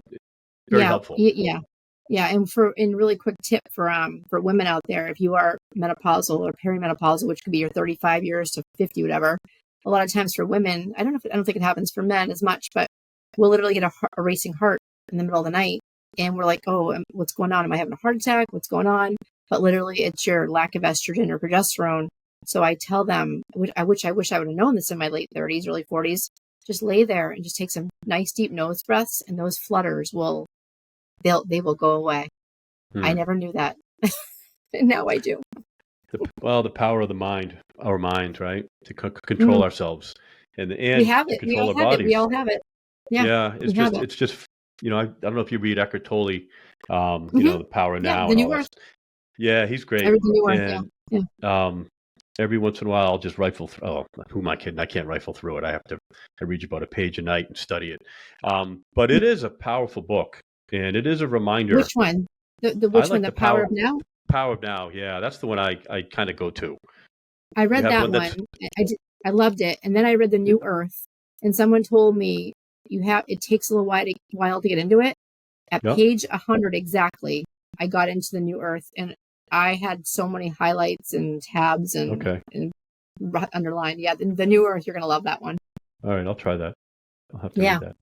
Very helpful. Yeah. And really quick tip for women out there, if you are menopausal or perimenopausal, which could be your 35 years to 50, whatever. A lot of times for women, I don't think it happens for men as much, but we'll literally get a racing heart in the middle of the night. And we're like, oh, what's going on? Am I having a heart attack? What's going on? But literally it's your lack of estrogen or progesterone. So I tell them, I wish I would have known this in my late 30s, early 40s, just lay there and just take some nice deep nose breaths, and those flutters will go away. I never knew that. And now I do. The power of the mind, our mind, right? To control ourselves and we have it. Control our bodies. We all have it. Yeah. It's just, I don't know if you read Eckhart Tolle, The Power of Now. The New Earth. Yeah, he's great. Everything New Earth. Yeah. Every once in a while, I'll just rifle through. Oh, who am I kidding? I can't rifle through it. I read about a page a night and study it. But it is a powerful book, and it is a reminder. Which one? The I which one? like The the Power of Now? Power of Now. Yeah, that's the one I kind of go to. I You read have that one that's one. I loved it. And then I read The New Earth, and someone told me it takes a little while to get into it. At yeah. page 100 exactly, I got into The New Earth, and I had so many highlights and tabs and Okay. underlined. Yeah, the New Earth, you're gonna love that one. All right, I'll try that. I'll have to Yeah, read that.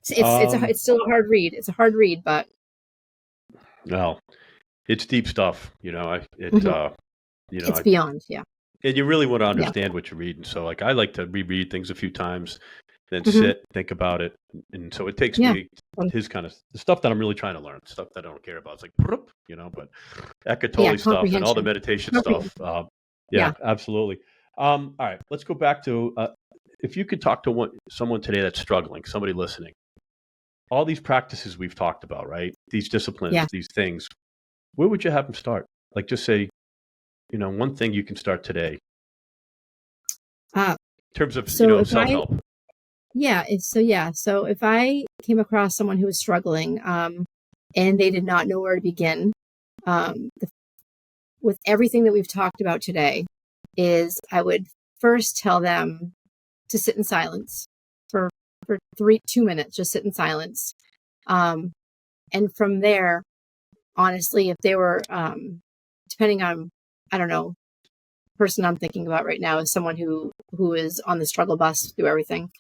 it's still a hard read. It's a hard read, but Well, it's deep stuff. mhm, it's beyond. Yeah, and you really want to yeah, understand what you're reading. So, like, I like to reread things a few times, then hmm sit, think about it, and so it takes yeah, me his kind of the stuff that I'm really trying to learn, stuff that I don't care about. It's like, but Eckhart yeah. Tolle stuff and all the Comprehension. meditation stuff. Comprehension. Yeah, Yeah. absolutely. All right, let's go back to if you could talk to someone today that's struggling, somebody listening. All these practices we've talked about, right? These disciplines, Yeah. these things. Where would you have them start? Like, just say, one thing you can start today Uh, in terms of, so if self help. so if I came across someone who was struggling, and they did not know where to begin, um, with everything that we've talked about today, is I would first tell them to sit in silence for 2 minutes, just sit in silence. Um, and from there, honestly, if they were, depending on, I don't know, person I'm thinking about right now is someone who is on the struggle bus through everything.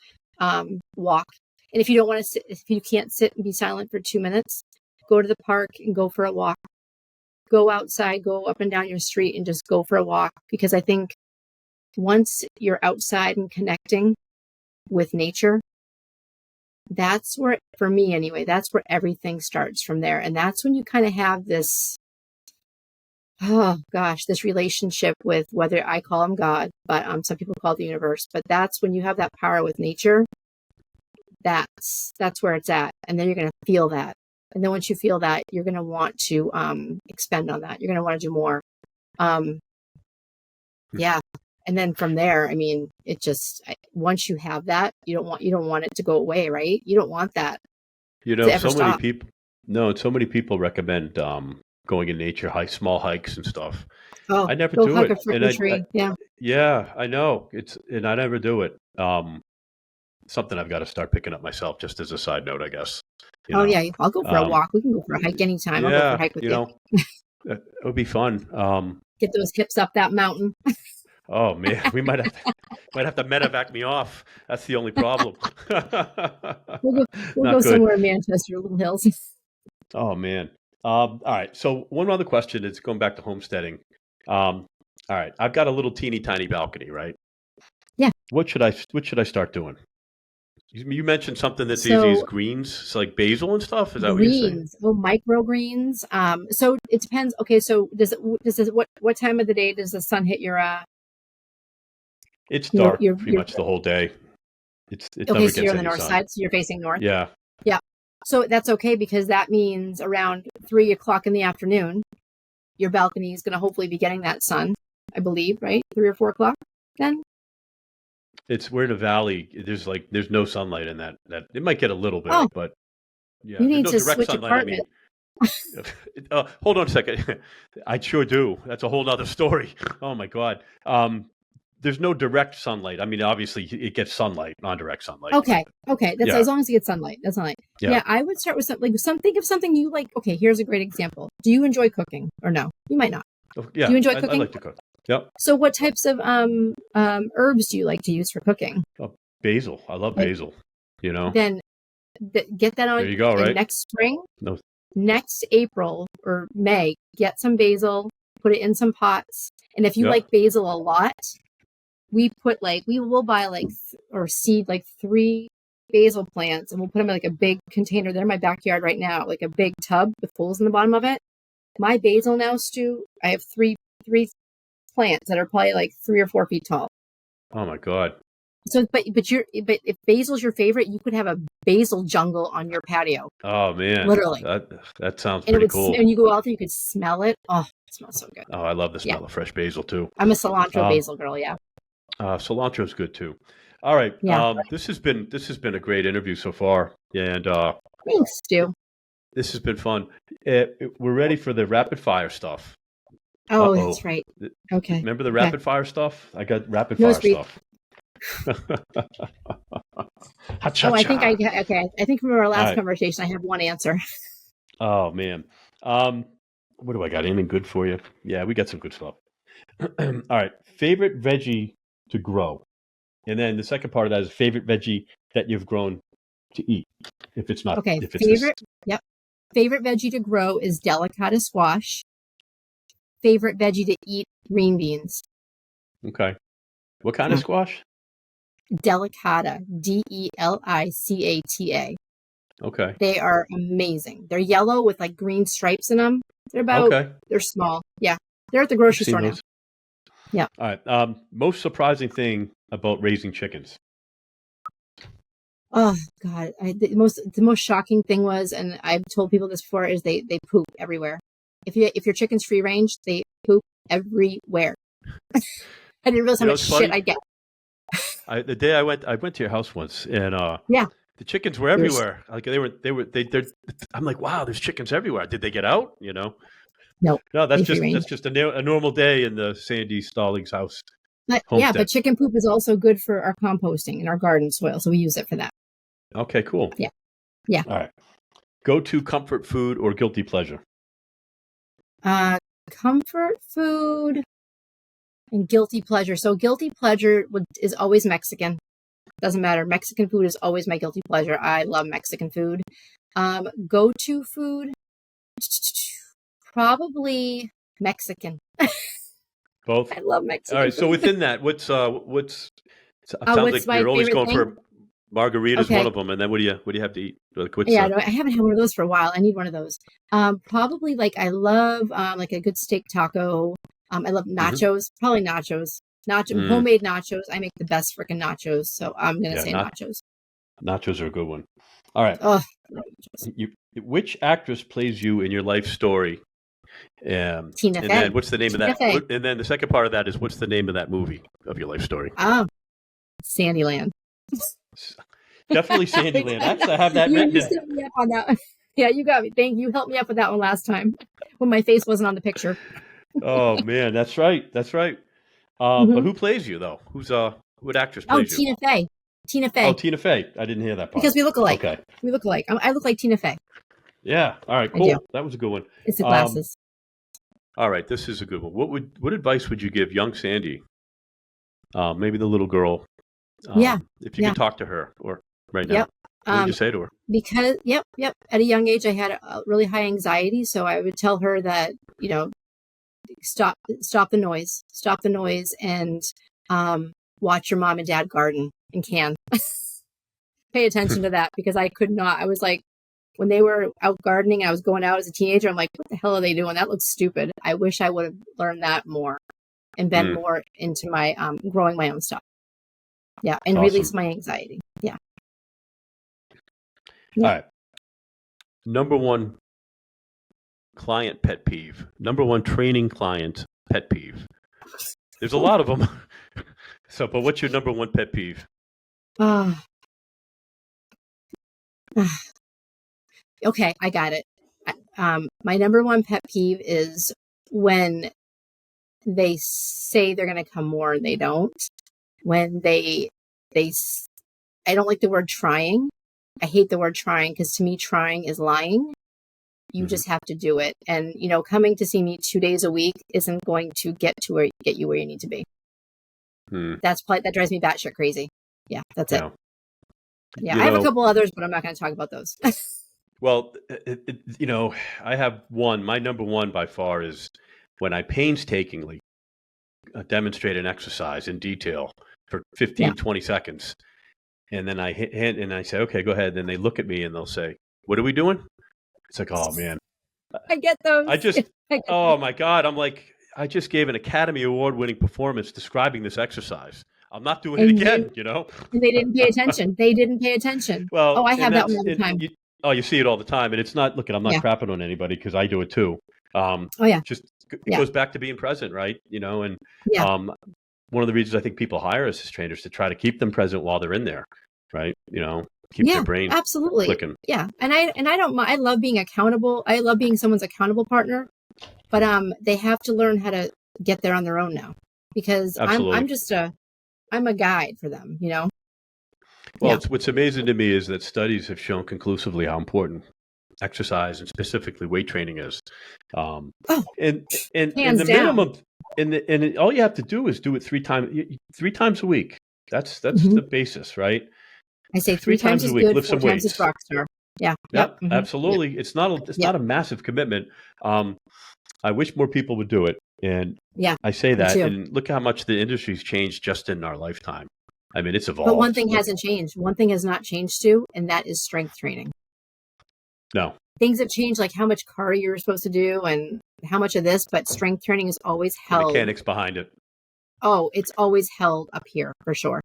Walk. And if you don't want to sit, if you can't sit and be silent for 2 minutes, go to the park and go for a walk. Go outside, go up and down your street and just go for a walk. Because I think once you're outside and connecting with nature, that's where, for me anyway, that's where everything starts from there. And that's when you kind of have this, oh gosh, this relationship with, whether I call him God, but some people call it the universe. But that's when you have that power with nature. That's where it's at. And then you're going to feel that. And then once you feel that, you're going to want to expend on that. You're going to want to do more. Yeah. And then from there, I mean, it just, once you have that, you don't want it to go away, right? You don't want that to ever So many stop. people, no, so many people recommend going in nature, small hikes and stuff. Oh, I never go do hug a it. freaking tree. Yeah. Yeah, I know. And I never do it. Something I've got to start picking up myself, just as a side note, I guess. Oh yeah. I'll go for a Um, walk. We can go for a hike anytime. I'll go for a yeah, hike with you. it would be fun. Get those hips up that mountain. Oh man, we might have to medevac me off. That's the only problem. We'll Not go good. somewhere in Manchester, Little Hills. Oh man. All right. So one other question is going back to homesteading. All right. I've got a little teeny tiny balcony, right? Yeah. What should I start doing? You mentioned something that's easy as So greens, so like basil and stuff. Is that what you're saying? greens, microgreens. So it depends. Okay, so does it what time of the day does the sun hit your It's dark pretty your much the whole day. It okay, never so you're gets on the any north sun. side, so you're facing north. Yeah. Yeah. So that's okay because that means around 3 o'clock in the afternoon, your balcony is going to hopefully be getting that sun, I believe, right? 3 or 4 o'clock then? We're in a valley. There's no sunlight in that. It might get a little bit, Oh, but yeah, you there's need no to direct switch sunlight. I mean, apartment. hold on a second. I sure do. That's a whole nother story. Oh my God. There's no direct sunlight. I mean, obviously it gets sunlight, non-direct sunlight. Okay. Okay. That's Yeah. as long as you get sunlight. That's sunlight. Yeah. Yeah. I would start with think of something you like. Okay. Here's a great example. Do you enjoy cooking or no? You might not. Yeah. Do you enjoy I cooking? like to cook. Yep. So what types of herbs do you like to use for cooking? Oh, basil. I love Like, basil. then get that on There you go. Right. next spring, No. next April or May, get some basil, put it in some pots. And if you Yep. like basil a lot, we will buy or seed 3 basil plants and we'll put them in a big container. They're in my backyard right now, like a big tub with holes in the bottom of it. My basil now, Stu, I have three plants that are probably 3 or 4 feet tall. Oh my God. So, but if basil's your favorite, you could have a basil jungle on your patio. Oh man. Literally. That sounds And pretty cool. and you go out there, you could smell it. Oh, it smells so good. Oh, I love the smell of fresh basil too. I'm a cilantro basil girl. Yeah. Cilantro is good too. All right. Yeah. This has been a great interview so far, and Thanks, Stu. This has been fun. We're ready for the rapid fire stuff. Oh, that's right. Okay. Remember the Okay. rapid fire stuff? I got rapid No, fire sweet. stuff. Oh, I think okay. I think from our last right. conversation, I have one answer. Oh man. What do I got? Anything good for you? Yeah, we got some good stuff. All right. Favorite veggie to grow. And then the second part of that is favorite veggie that you've grown to eat. If it's not, Okay. if it's Yep. Favorite veggie to grow is delicata squash. Favorite veggie to eat, green beans. Okay. What kind of squash? Delicata, Delicata. Okay. They are amazing. They're yellow with like green stripes in them. They're small. Yeah. They're at the grocery store now. Yeah. All right. Most surprising thing about raising chickens. Oh God. The most shocking thing was, and I've told people this before, is they poop everywhere. If your chicken's free range, they poop everywhere. I didn't realize how much shit I get. The day I went to your house once, and the chickens were everywhere. Like they're. I'm like, wow, there's chickens everywhere. Did they get out? You know? No, that's just a normal day in the Sandi Stallings house. But chicken poop is also good for our composting in our garden soil, so we use it for that. Okay, cool. Yeah. All right. Go to comfort food or guilty pleasure. Comfort food and guilty pleasure. So guilty pleasure is always Mexican. Doesn't matter. Mexican food is always my guilty pleasure. I love Mexican food. Go-to food, probably Mexican. Both. I love Mexican. All right. Food. So within that, what's sounds like you're always going for margaritas, one of them, and then what do you have to eat? No, I haven't had one of those for a while. I need one of those. Probably I love like a good steak taco. I love nachos. Mm-hmm. Probably nachos. Homemade nachos. I make the best freaking nachos. So I'm gonna say nachos. Nachos are a good one. All right. Which actress plays you in your life story? Tina and Fey. Then what's the name of that? And then the second part of that is what's the name of that movie of your life story? Sandyland. Definitely Sandyland. Actually, I have that written. You set me up on that. Yeah, you got me. Thank you. Helped me up with that one last time when my face wasn't on the picture. Oh man, that's right. But who plays you though? What actress plays you? Tina Fey. Tina Fey. Oh, Tina Fey. I didn't hear that part. Because we look alike. Okay. We look alike. I look like Tina Fey. Yeah. All right. Cool. That was a good one. It's the glasses. All right. This is a good one. What advice would you give young Sandi? Maybe the little girl. If you could talk to her or right now. Yep. What would you say to her? Because yep. At a young age, I had a really high anxiety, so I would tell her that stop the noise, and watch your mom and dad garden and can. Pay attention to that, because I could not. I was like, when they were out gardening, I was going out as a teenager. I'm like, what the hell are they doing? That looks stupid. I wish I would have learned that more and been more into my growing my own stuff. Yeah, and release my anxiety. Yeah. All right. Number one client pet peeve. Number one training client pet peeve. There's a lot of them. But what's your number one pet peeve? Okay, I got it. My number one pet peeve is when they say they're going to come more and they don't. When I don't like the word trying. I hate the word trying, because to me, trying is lying. You just have to do it. And, coming to see me 2 days a week isn't going to get you where you need to be. That drives me batshit crazy. Yeah, that's it. Yeah, I have a couple others, but I'm not going to talk about those. Well, I have one. My number one by far is when I painstakingly demonstrate an exercise in detail for 15, 20 seconds. And then I hit and I say, okay, go ahead. Then they look at me and they'll say, what are we doing? It's like, oh man. I get those. Oh my God. I'm like, I just gave an Academy Award winning performance describing this exercise. I'm not doing it again, And they didn't pay attention. Well, I have that one all the time. You see it all the time. And it's not, I'm not crapping on anybody, because I do it too. It goes back to being present, right? One of the reasons I think people hire us as trainers to try to keep them present while they're in there, right? keep their brain absolutely. clicking. Yeah. And I don't mind. I love being accountable. I love being someone's accountable partner, but they have to learn how to get there on their own now, because Absolutely. I'm a guide for them, you know? Well, Yeah. what's amazing to me is that studies have shown conclusively how important exercise and specifically weight training is. Um, Oh, and hands the down. minimum, all you have to do is do it three times a week. That's Hmm. the basis, right? I say Three 3 times times a is week, good, lift 4 some times is weights. rock star. Yeah. Yep. Yep, Hmm. Yep. absolutely. It's Yep. not a massive commitment. Um, I wish more people would do it, and Yeah. I say Me that, too. and look how much the industry's changed just in our lifetime. I mean, it's But one evolved. thing Look, hasn't changed. One thing has not changed too, and that is strength training. no, Things have changed, like how much cardio you're supposed to do and how much of this, but strength training is always the held. mechanics behind it. Oh, it's always held up here for sure.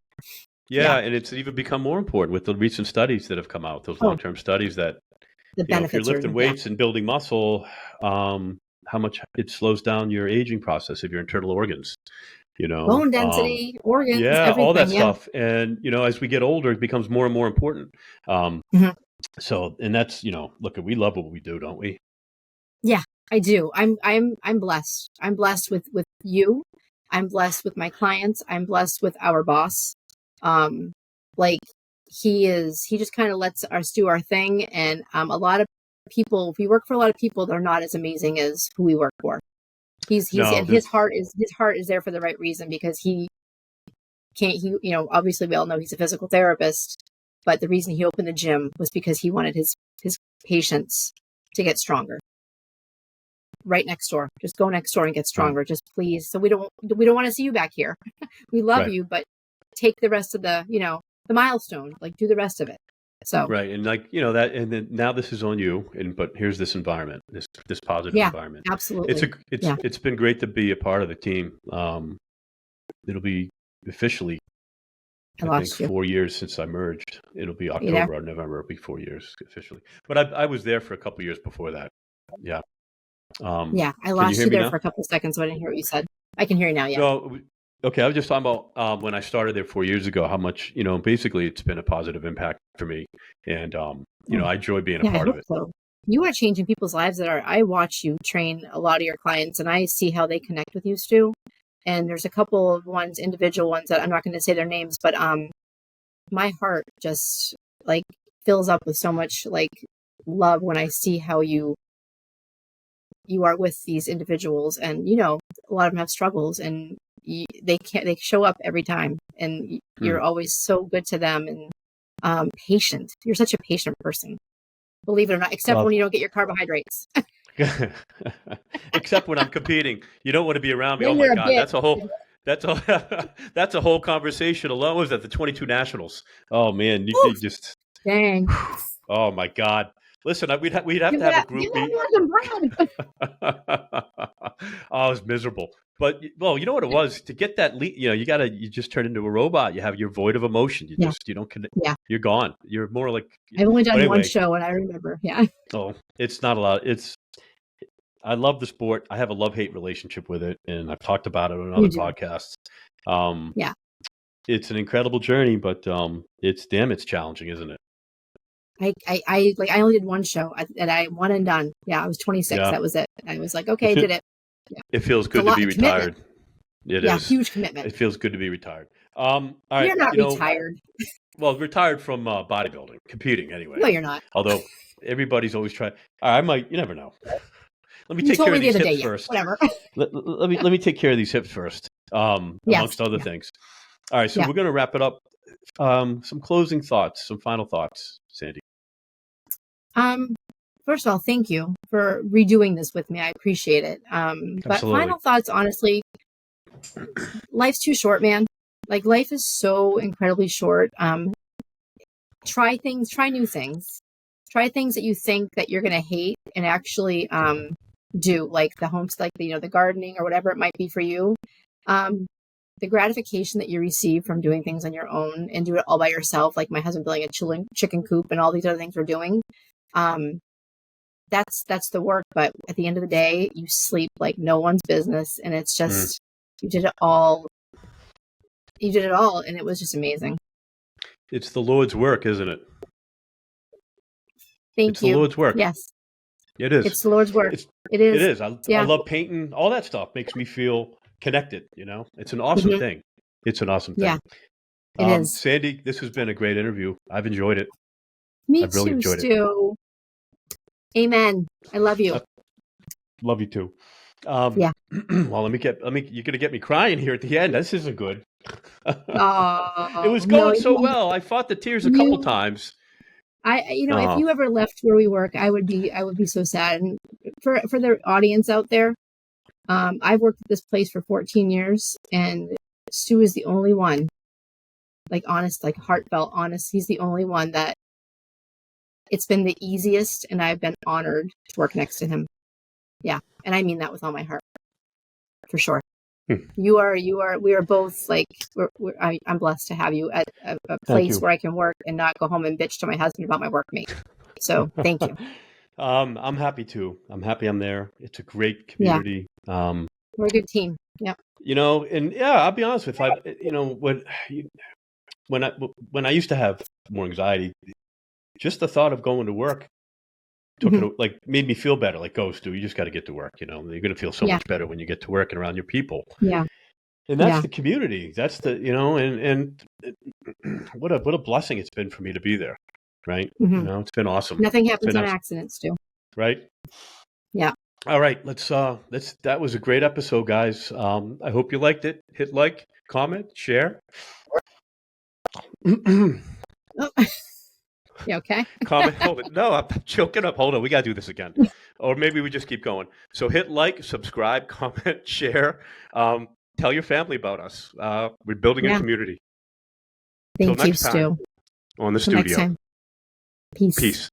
Yeah, Yeah. and it's even become more important with the recent studies that have come out. Those Oh, long-term studies that the if you're benefits are, lifting yeah. weights and building muscle, how much it slows down your aging process of your internal organs. You know, Bone density, organs, yeah, all that everything. Yeah. stuff. And as we get older, it becomes more and more important. Um, Hmm. so, and that's look, we love what we do, don't we? Yeah, I do. I'm blessed. I'm blessed with you. I'm blessed with my clients. I'm blessed with our boss. Um, like he just kind of lets us do our thing. And a lot of people, we work for a lot of people that are not as amazing as who we work for. He's No, and his heart is there for the right reason, because he can't, obviously we all know he's a physical therapist, but the reason he opened the gym was because he wanted his patients to get stronger. Right next door. Just go next door and get right, stronger. Just please. So we don't want to see you back here. We love right, you, but take the rest of the milestone. Like, do the rest of it. So right, and that, and then now this is on you, but here's this environment, this positive yeah, environment. absolutely. Yeah, It's been great to be a part of the team. It'll be officially, I I think, lost you. 4 years since I merged. It'll be Are you there? October or November. It'll be 4 years officially. But I was there for a couple years before that. Yeah. Yeah, I Can you lost hear you me there for now? a couple of seconds, so I didn't hear what you said. I can hear you now. Yeah. No. Okay. I was just talking about when I started there 4 years ago, how much, basically it's been a positive impact for me. And, Oh, I enjoy being a yeah, I part of hope it. so. You are changing people's lives I watch you train a lot of your clients, and I see how they connect with you, Stu. And there's a couple of individual ones that I'm not going to say their names, but my heart just like fills up with so much like love when I see how you are with these individuals, and a lot of them have struggles, and they show up every time, and you're Hmm. always so good to them, and patient. You're such a patient person, believe it or not, except when Well, you don't get your carbohydrates. except when I'm competing, you don't want to be around me. Oh Then my you're a God, bitch. that's a that's a whole conversation alone. Was at the 22 Nationals? Oh man, you Oof, just, dang. oh my God. Listen, we'd have Give to have a that group give that meet. man some bread. Oh, it was miserable. But well, you know what it was to get that lead. You just turn into a robot. You're void of emotion. Yeah, You don't connect. yeah. You're gone. You're more like. I've only But done one anyway, show, and I remember. Yeah. oh, it's not a lot. I love the sport. I have a love-hate relationship with it, and I've talked about it on You other do. podcasts. Um, Yeah. it's an incredible journey, but it's challenging, isn't it? I only did one show, and I one and done. Yeah, I was 26. Yeah. That was it. I was like, It okay, I feel, did it. Yeah. it feels It's a good to lot be of commitment. retired. It Yeah, is. huge commitment. It feels good to be retired. All right. You're not retired. Well, retired from bodybuilding, competing anyway. No, you're not. Although everybody's always trying. I might. You never know. Let me You take told care me of the these other day. hips Yeah, first. whatever. Let me take care of these hips first. Yes. Amongst other Yeah. things. All right. So Yeah. we're going to wrap it up. Some closing thoughts. Some final thoughts, Sandy. Um. First of all, thank you for redoing this with me. I appreciate it. But Absolutely. final thoughts, honestly, life's too short, man. Like, life is so incredibly short. Try new things. Try things that you think that you're gonna hate, and actually do, like the gardening or whatever it might be for you. Um, the gratification that you receive from doing things on your own and do it all by yourself, like my husband building a chicken coop and all these other things we're doing. Um, that's the work, but at the end of the day, you sleep like no one's business, and it's Mm. just you did it all. You did it all, and it was just amazing. It's the Lord's work, isn't it? Thank It's the you. Lord's work. Yes, It is. it's the Lord's work. It's It it is. is. I Yeah. love painting. All that stuff makes me feel connected. It's an awesome Hmm. thing. It's an awesome Yeah, thing. it is. Sandy, this has been a great interview. I've enjoyed it. Me I've really too, enjoyed it. Stu. Amen. I love you. Love you too. Um, Yeah. well, you're gonna get me crying here at the end. This isn't good. It Oh was no, going so well. I fought the tears a couple you. times. If Oh, you ever left where we work, I would be so sad. And for the audience out there, I've worked at this place for 14 years, and Stu is the only one, like honest, like heartfelt, honest. He's the only one that it's been the easiest, and I've been honored to work next to him. Yeah, and I mean that with all my heart, for sure. hmm. We are both like, I'm blessed to have you at a Thank place you. where I can work and not go home and bitch to my husband about my workmate. So thank you. I'm happy too. I'm happy I'm there. It's a great Yeah, community. we're a good team. Yeah. And yeah, I'll be honest with when I used to have more anxiety, just the thought of going to work Hmm. made me feel better. Like, go, Stu, you just got to get to work. You're going to feel so Yeah. much better when you get to work and around your people. Yeah. And that's Yeah. the community. That's and what a blessing it's been for me to be there. Right. Hmm. It's been awesome. Nothing It's happens been on awesome. accidents, Stu. Right. Yeah. All right. That was a great episode, guys. I hope you liked it. Hit like, comment, share. Oh. You okay? Comment. Hold it. No, I'm choking up. Hold on. We got to do this again. Or maybe we just keep going. So hit like, subscribe, comment, share. Tell your family about us. We're building a Yeah. community. Till Thank you, next time Stu. on the Till next Stuudio. time. Peace. Peace.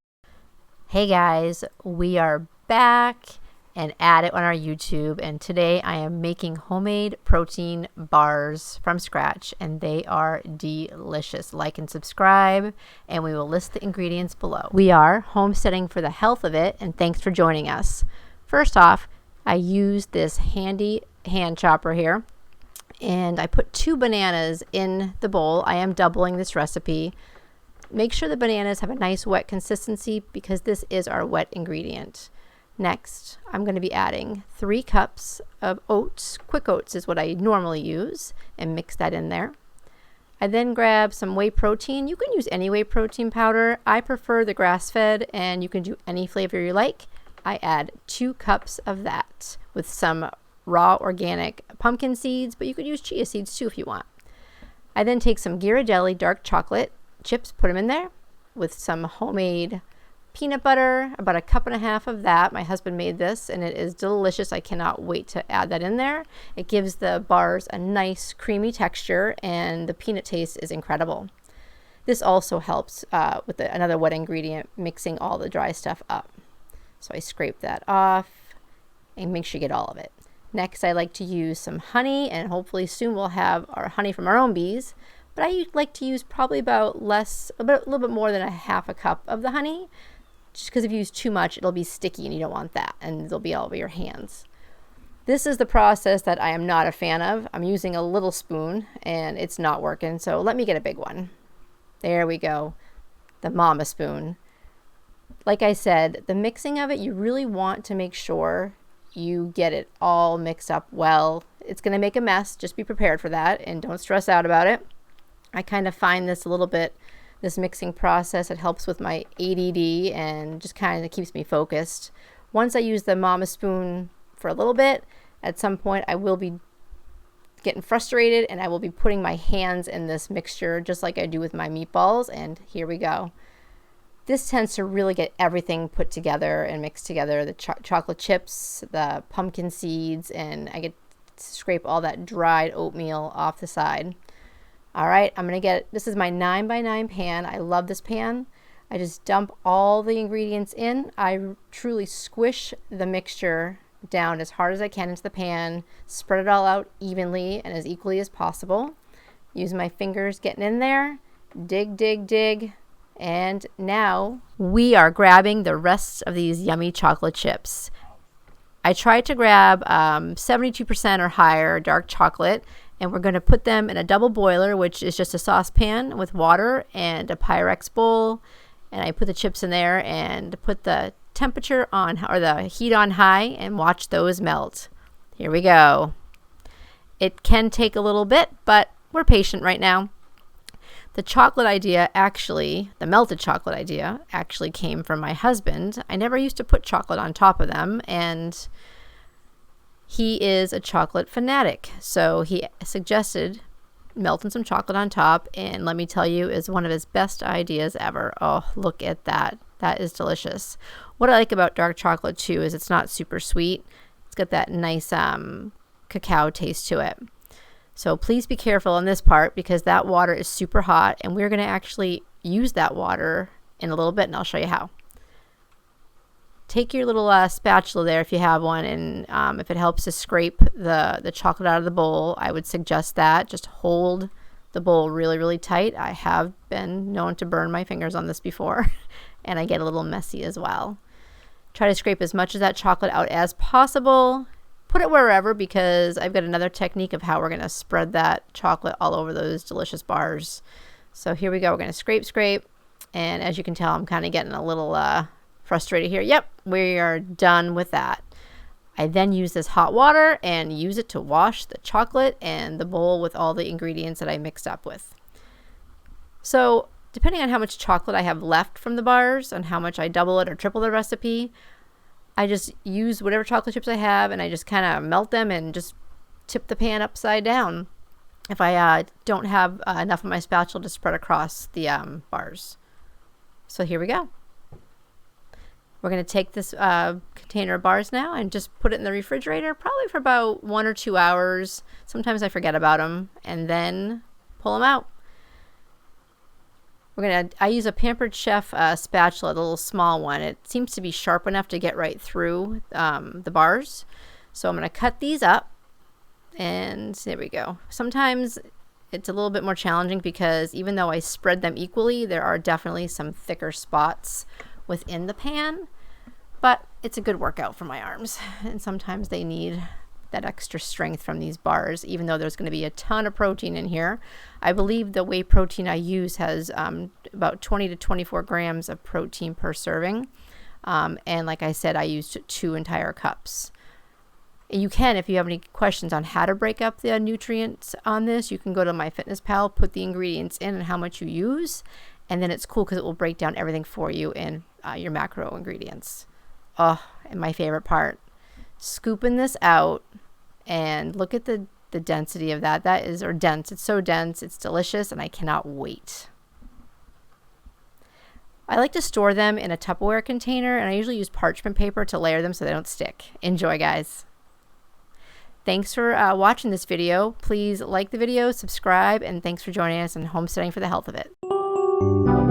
Hey guys, we are back and at it on our YouTube, and today I am making homemade protein bars from scratch, and they are delicious. Like and subscribe, and we will list the ingredients below. We are homesteading for the health of it, and thanks for joining us. First off, I used this handy hand chopper here, and I put 2 bananas in the bowl. I am doubling this recipe. Make sure the bananas have a nice wet consistency because this is our wet ingredient. Next, I'm going to be adding 3 cups of oats. Quick oats is what I normally use, and mix that in there. I then grab some whey protein. You can use any whey protein powder. I prefer the grass-fed, and you can do any flavor you like. I add 2 cups of that with some raw organic pumpkin seeds, but you could use chia seeds too if you want. I then take some Ghirardelli dark chocolate chips, put them in there with some homemade peanut butter, about 1.5 cups of that. My husband made this and it is delicious. I cannot wait to add that in there. It gives the bars a nice creamy texture and the peanut taste is incredible. This also helps with another wet ingredient, mixing all the dry stuff up. So I scrape that off and make sure you get all of it. Next, I like to use some honey, and hopefully soon we'll have our honey from our own bees. But I like to use probably a little bit more than 1/2 cup of the honey, just because if you use too much, it'll be sticky and you don't want that, and it'll be all over your hands. This is the process that I am not a fan of. I'm using a little spoon and it's not working, so let me get a big one. There we go, the mama spoon. Like I said, the mixing of it, you really want to make sure you get it all mixed up well. It's going to make a mess, just be prepared for that and don't stress out about it. I kind of find this mixing process, it helps with my ADD and just kind of keeps me focused. Once I use the mama spoon for a little bit, at some point I will be getting frustrated and I will be putting my hands in this mixture just like I do with my meatballs, and here we go. This tends to really get everything put together and mixed together, the chocolate chips, the pumpkin seeds, and I get to scrape all that dried oatmeal off the side. All right, this is my 9x9 pan. I love this pan. I just dump all the ingredients in. I truly squish the mixture down as hard as I can into the pan, spread it all out evenly and as equally as possible. Use my fingers getting in there, dig, dig, dig. And now we are grabbing the rest of these yummy chocolate chips. I tried to grab 72% or higher dark chocolate, and we're going to put them in a double boiler, which is just a saucepan with water and a Pyrex bowl. And I put the chips in there and put the temperature on, or the heat on high, and watch those melt. Here we go. It can take a little bit, but we're patient right now. The chocolate idea actually, the melted chocolate idea actually came from my husband. I never used to put chocolate on top of them, and he is a chocolate fanatic. So he suggested melting some chocolate on top, and let me tell you, is one of his best ideas ever. Oh, look at that. That is delicious. What I like about dark chocolate too is it's not super sweet. It's got that nice cacao taste to it. So please be careful on this part, because that water is super hot, and we're going to actually use that water in a little bit, and I'll show you how. Take your little spatula there if you have one, and if it helps to scrape the chocolate out of the bowl, I would suggest that. Just hold the bowl really, really tight. I have been known to burn my fingers on this before, and I get a little messy as well. Try to scrape as much of that chocolate out as possible. Put it wherever, because I've got another technique of how we're going to spread that chocolate all over those delicious bars. So here we go. We're going to scrape, scrape. And as you can tell, I'm kind of getting a little frustrated here. Yep, we are done with that. I then use this hot water and use it to wash the chocolate and the bowl with all the ingredients that I mixed up with. So depending on how much chocolate I have left from the bars and how much I double it or triple the recipe, I just use whatever chocolate chips I have, and I just kind of melt them and just tip the pan upside down if I don't have enough of my spatula to spread across the bars. So here we go. We're going to take this container of bars now and just put it in the refrigerator, probably for about 1 or 2 hours. Sometimes I forget about them, and then pull them out. I use a Pampered Chef spatula, the little small one. It seems to be sharp enough to get right through the bars. So I'm going to cut these up, and there we go. Sometimes it's a little bit more challenging, because even though I spread them equally, there are definitely some thicker spots within the pan, but it's a good workout for my arms, and sometimes they need that extra strength from these bars, even though there's going to be a ton of protein in here. I believe the whey protein I use has about 20 to 24 grams of protein per serving. And like I said, I used 2 entire cups. You can, if you have any questions on how to break up the nutrients on this, you can go to MyFitnessPal, put the ingredients in and how much you use, and then it's cool because it will break down everything for you in your macro ingredients. Oh, and my favorite part, scooping this out, and look at the density of that. That is, or dense. It's so dense. It's delicious, and I cannot wait. I like to store them in a Tupperware container, and I usually use parchment paper to layer them so they don't stick. Enjoy, guys. Thanks for watching this video. Please like the video, subscribe, and thanks for joining us in Homesteading for the Health of It.